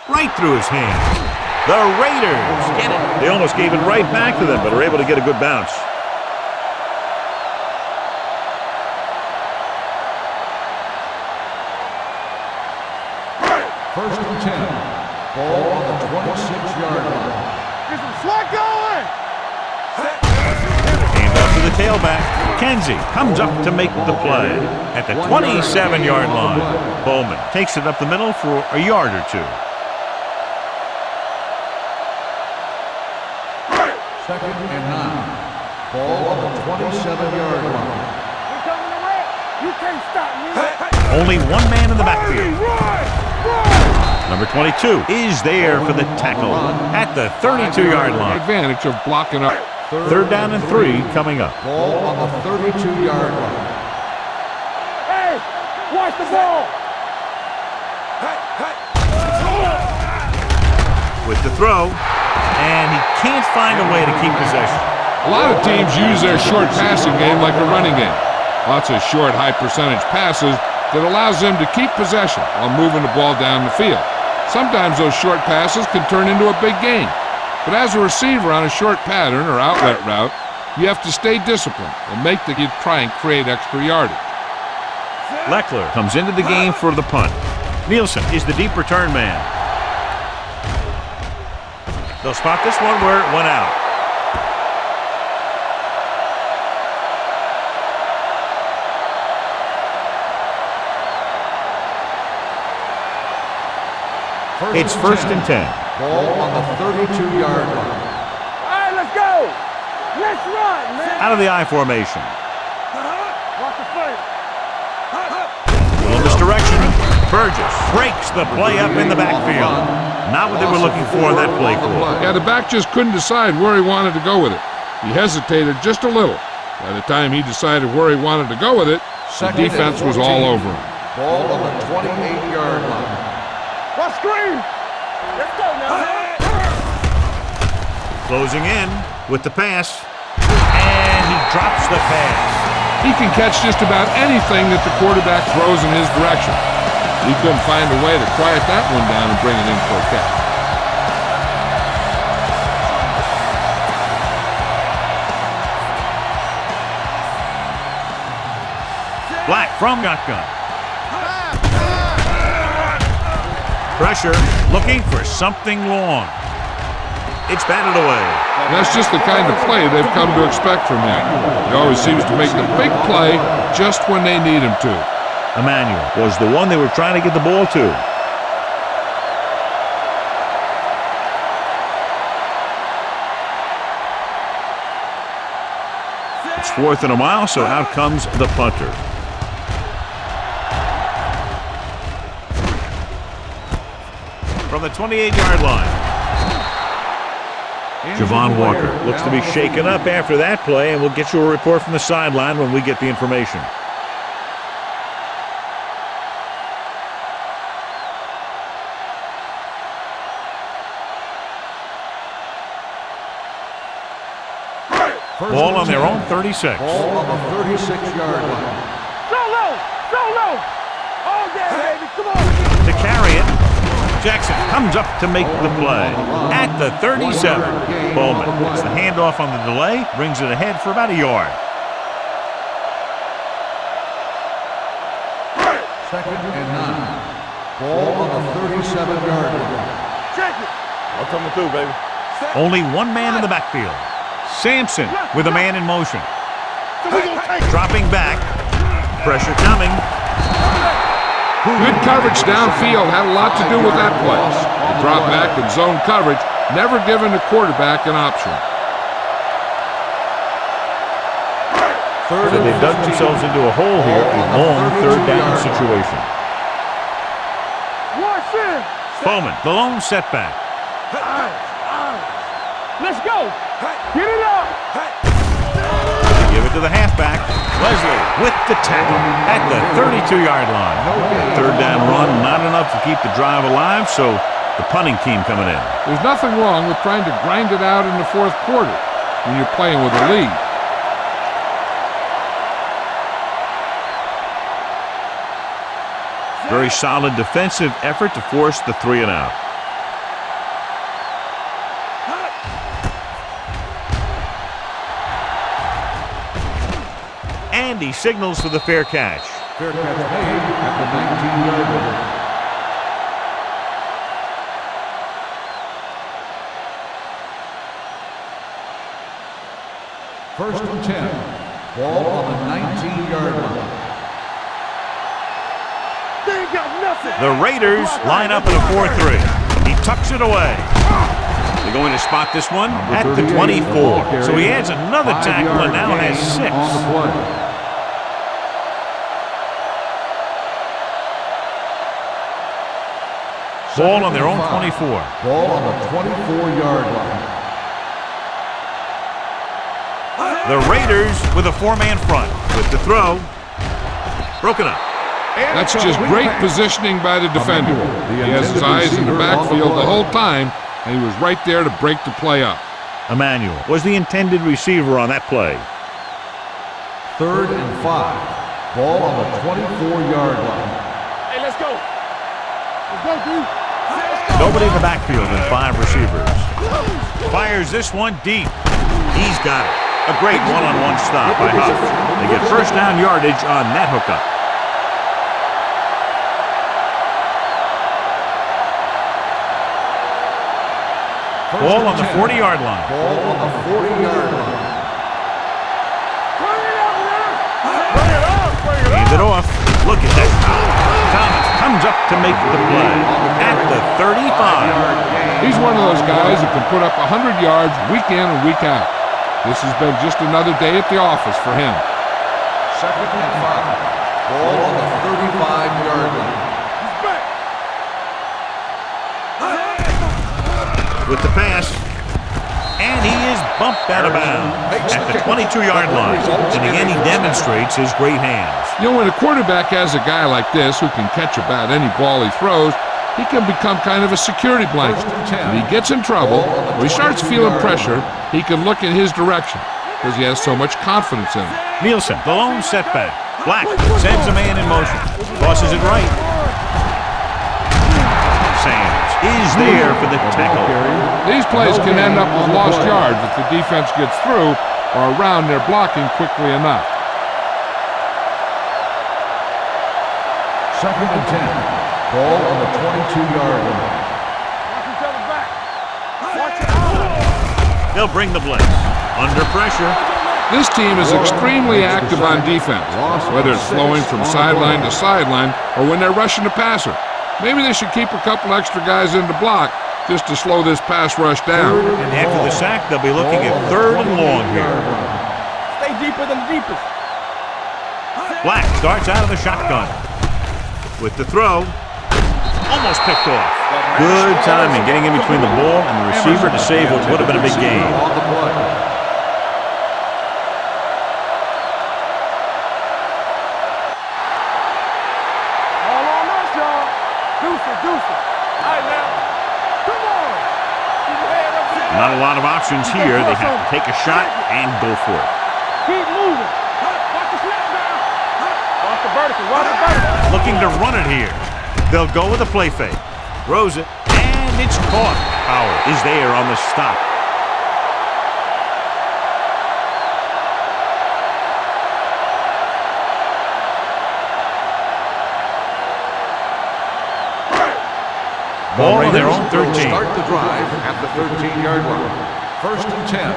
Right through his hands. The Raiders get it. They almost gave it right back to them, but are able to get a good bounce. First and 10. Ball on the 26-yard line. Get some slack going. Hand off to the tailback. Kenzie comes up to make the play at the 27-yard line. Bowman takes it up the middle for a yard or two. Second and 9. Ball on the 27-yard line. We're coming around. You can't stop me. Only one man in the backfield. Run. Number 22 is there for the tackle at the 32-yard line. Advantage of blocking up. Third down and 3 coming up. Ball on the 32-yard line. Hey, watch the ball. With the throw, and he can't find a way to keep possession. A lot of teams use their short passing game like a running game. Lots of short, high-percentage passes that allows them to keep possession while moving the ball down the field. Sometimes those short passes can turn into a big gain. But as a receiver on a short pattern or outlet route, you have to stay disciplined and make the kid try and create extra yardage. Leckler comes into the game for the punt. Nielsen is the deep return man. They'll spot this one where it went out. It's first and 10. Ball on the 32-yard line. All right, let's go. Let's run, man. Out of the I formation. Watch the fake. Little misdirection. Burgess breaks the play up in the backfield. Not what they were looking for in that play call. Yeah, the back just couldn't decide where he wanted to go with it. He hesitated just a little. By the time he decided where he wanted to go with it, the defense was all over him. Ball on the 28-yard line. Let's scream. Let's go now. Closing in with the pass. And he drops the pass. He can catch just about anything that the quarterback throws in his direction. He couldn't find a way to quiet that one down and bring it in for a catch. Black from shotgun. Pressure, looking for something long. It's batted away. That's just the kind of play they've come to expect from him. He always seems to make the big play just when they need him to. Emmanuel was the one they were trying to get the ball to. It's 4th and a mile, so out comes the punter. From the 28-yard line. Javon Walker looks to be shaken up after that play, and we'll get you a report from the sideline when we get the information. Ball on their own 36. Ball on the 36-yard line. Go low. Solo. All day, baby. Come on. To carry it, Jackson comes up to make the play. At the 37, Bowman gets the handoff on the delay, brings it ahead for about a yard. Second and 9. Ball on the 37-yard line. Check it. I'm coming through, baby. Only one man in the backfield. Sampson with a man in motion. Dropping back. Pressure coming. Good coverage downfield had a lot to do with that play. The drop back and zone coverage, never giving the quarterback an option. So they dug themselves into a hole here, a long third down situation. Bowman, the lone setback. Let's go. Get it up. Give it to the halfback. Leslie with the tackle at the 32-yard line. Third down run, not enough to keep the drive alive, so the punting team coming in. There's nothing wrong with trying to grind it out in the fourth quarter when you're playing with a lead. Very solid defensive effort to force the 3 and out. And he signals for the fair catch. Fair catch made at the 19-yard line. First and 10. Ball on the 19-yard line. They ain't got nothing. The Raiders line up in a 4-3. He tucks it away. They're going to spot this one at the 24. So he adds another tackle and now has 6. On the play. Ball on their own 24. Ball on the 24-yard line. The Raiders with a 4-man front. With the throw. Broken up. That's just great positioning by the defender. He has his eyes in the backfield the whole time, and he was right there to break the play up. Emmanuel was the intended receiver on that play. Third and 5. Ball on the 24-yard line. Hey, let's go. Let's go, dude. Nobody in the backfield and 5 receivers. Fires this one deep. He's got it. A great one-on-one stop by Huff. They get first down yardage on that hookup. Ball on the 40-yard line. Ball on the 40-yard line. Hands it off. Look at that. Thomas comes up to make the play at the 35. He's one of those guys who can put up 100 yards week in and week out. This has been just another day at the office for him. Second and 5. Ball on the 35-yard line. With the pass, and he is bumped out of bounds at the 22-yard line. And again, he demonstrates his great hands. You know, when a quarterback has a guy like this who can catch about any ball he throws, he can become kind of a security blanket. When he gets in trouble, or he starts feeling pressure, he can look in his direction because he has so much confidence in him. Nielsen, the lone setback. Black sends a man in motion. Tosses it right. Sands is there for the tackle. These plays can end up with lost yards if the defense gets through or around their blocking quickly enough. Second and 10. Ball on the 22-yard line. Watch each other back. Watch it out. They'll bring the blitz. Under pressure. This team is extremely active on defense, whether it's flowing from sideline to sideline or when they're rushing the passer. Maybe they should keep a couple extra guys in the block just to slow this pass rush down. And after the sack, they'll be looking at 3rd and long here. Stay deeper than the deepest. Black starts out of the shotgun. With the throw. Almost picked off. Good timing getting in between the ball and the receiver to save what would have been a big gain. Not a lot of options here. They have to take a shot and go for it. Keep moving. Watch the snap down. Watch the vertical. Looking to run it here. They'll go with a play fake. Throws it, and it's caught. Power is there on the stop. Ball on their own 13. Start the drive at the 13-yard line. First and 10.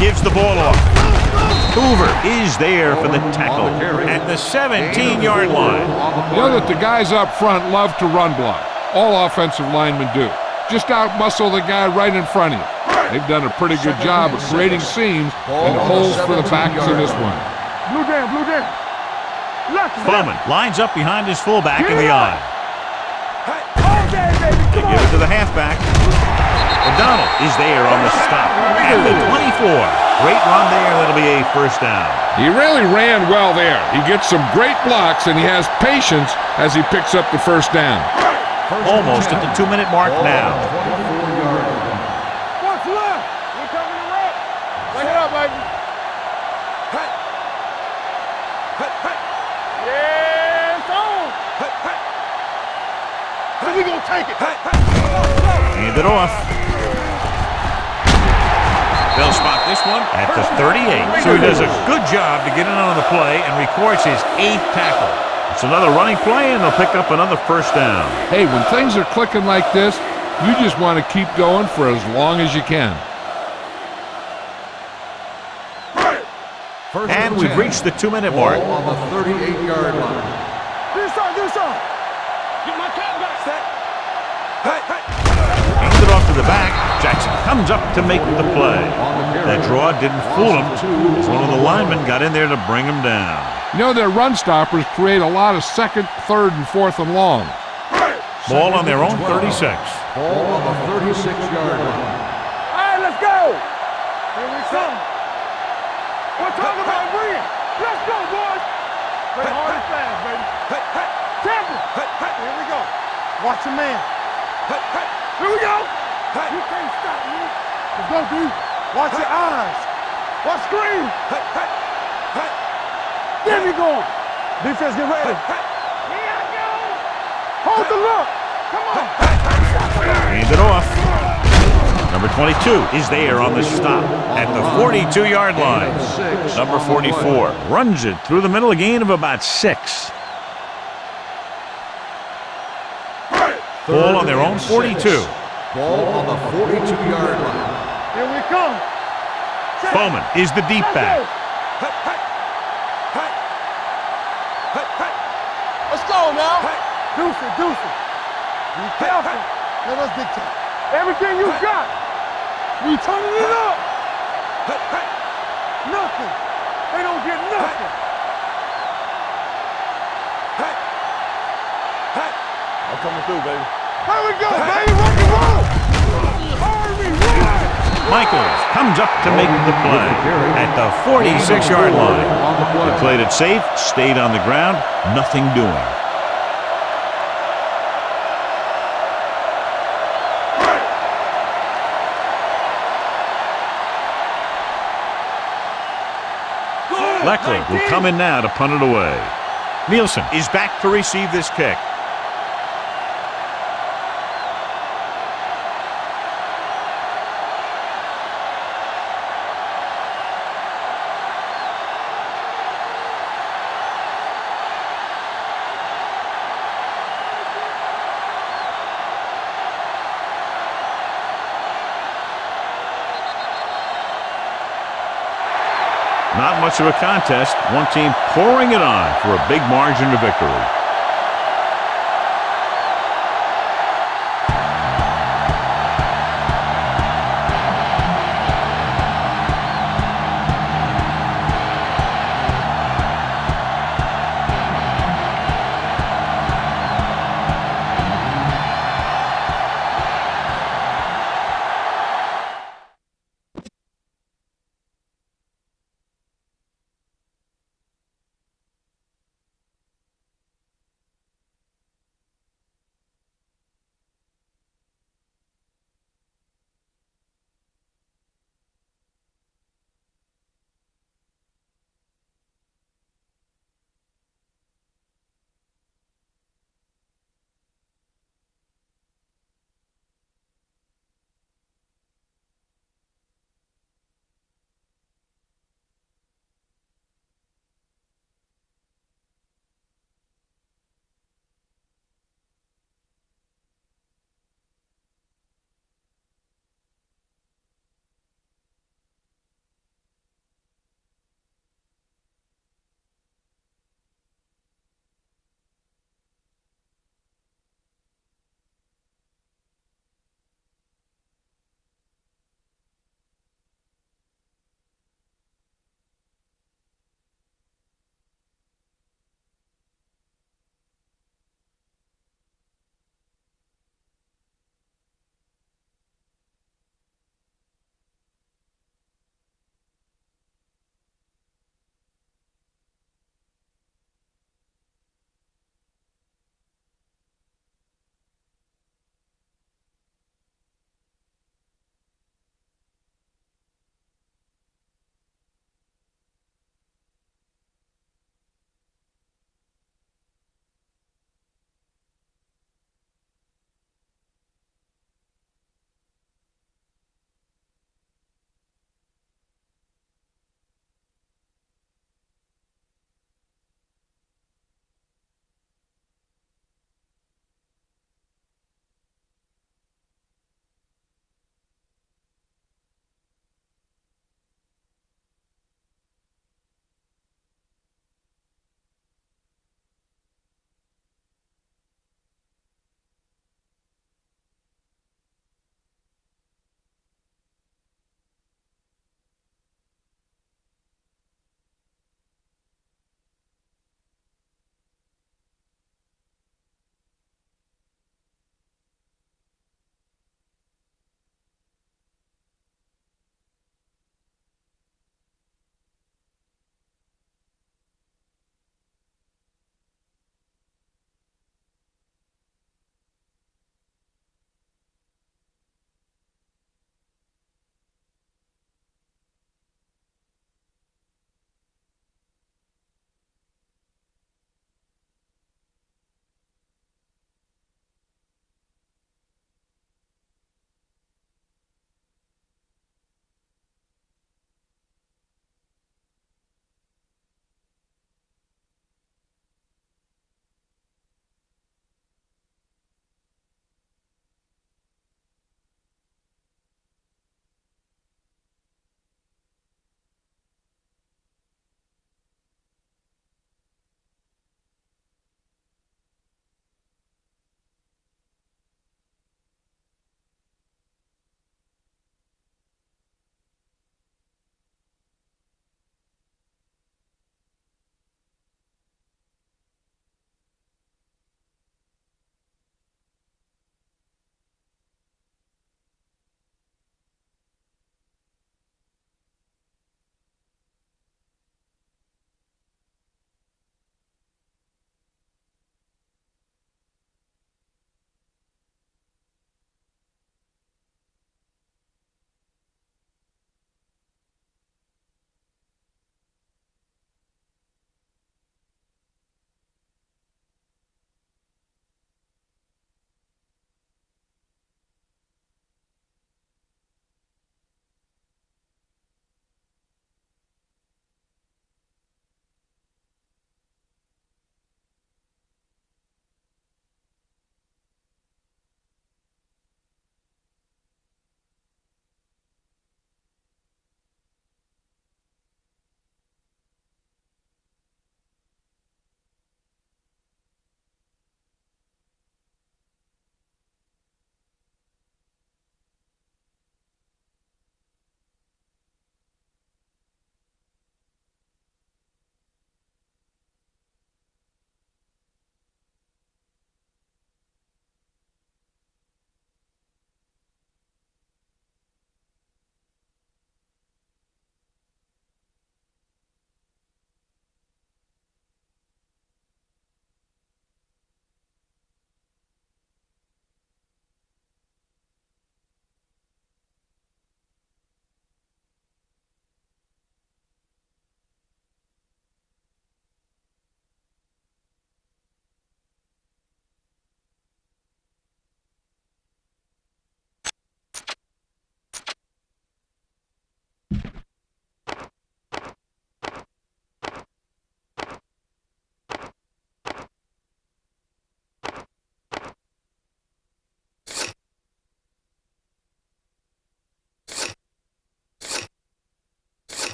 Gives the ball off. Hoover is there for the tackle at the 17-yard line. You know that the guys up front love to run block. All offensive linemen do. Just out-muscle the guy right in front of you. They've done a pretty good job of creating seams and holes for the backs in this one. Blue down, blue down. Bowman lines up behind his fullback in the eye. They give it to the halfback. O'Donnell is there on the stop at the 24. Great run there. That'll be a first down. He really ran well there. He gets some great blocks, and he has patience as he picks up the first down. Almost at the 2-minute mark now. What's left? We're coming to rock. Bring it up, baby. Yeah, it's on. So we gonna take it. Hand it off. They'll spot this one at the 38. So he does a good job to get in on the play and records his 8th tackle. It's another running play, and they'll pick up another first down. Hey, when things are clicking like this, you just want to keep going for as long as you can. And we've reached the 2-minute mark. On the 38-yard line. Do something. Get my cat back. Hands it off to the back. Jackson comes up to make the play. That draw didn't fool him. One of the linemen got in there to bring him down. You know, their run stoppers create a lot of second, third, and fourth and long. Ball on their own 36. Ball on the 36-yard line. All right, let's go. Here we come. We're talking about winning. Let's go, boys. Play hard and fast, baby. Temple. Here we go. Watch your man. Here we go. You can't stop me. Let's go, dude. Watch your eyes. Watch screen. There we go. Defense, get ready. Here I go. Hold the look. Come on. Hand it off. Number 22 is there on the stop at the 42-yard line. Number 44 runs it through the middle, a gain of about 6. Ball on their own 42. Ball on the 42-yard line. Here we come. Bowman is the deep back. Let's go now. Deuce it. Be careful. Let us dictate. Everything you got. We turning it up. Nothing. They don't get nothing. I'm coming through, baby. Here we go, baby. Rock and roll. Army, run. Michaels comes up to make the play at the 46-yard line. They played it safe, stayed on the ground, nothing doing. Leckler will come in now to punt it away. Nielsen is back to receive this kick. Not much of a contest. One team pouring it on for a big margin of victory.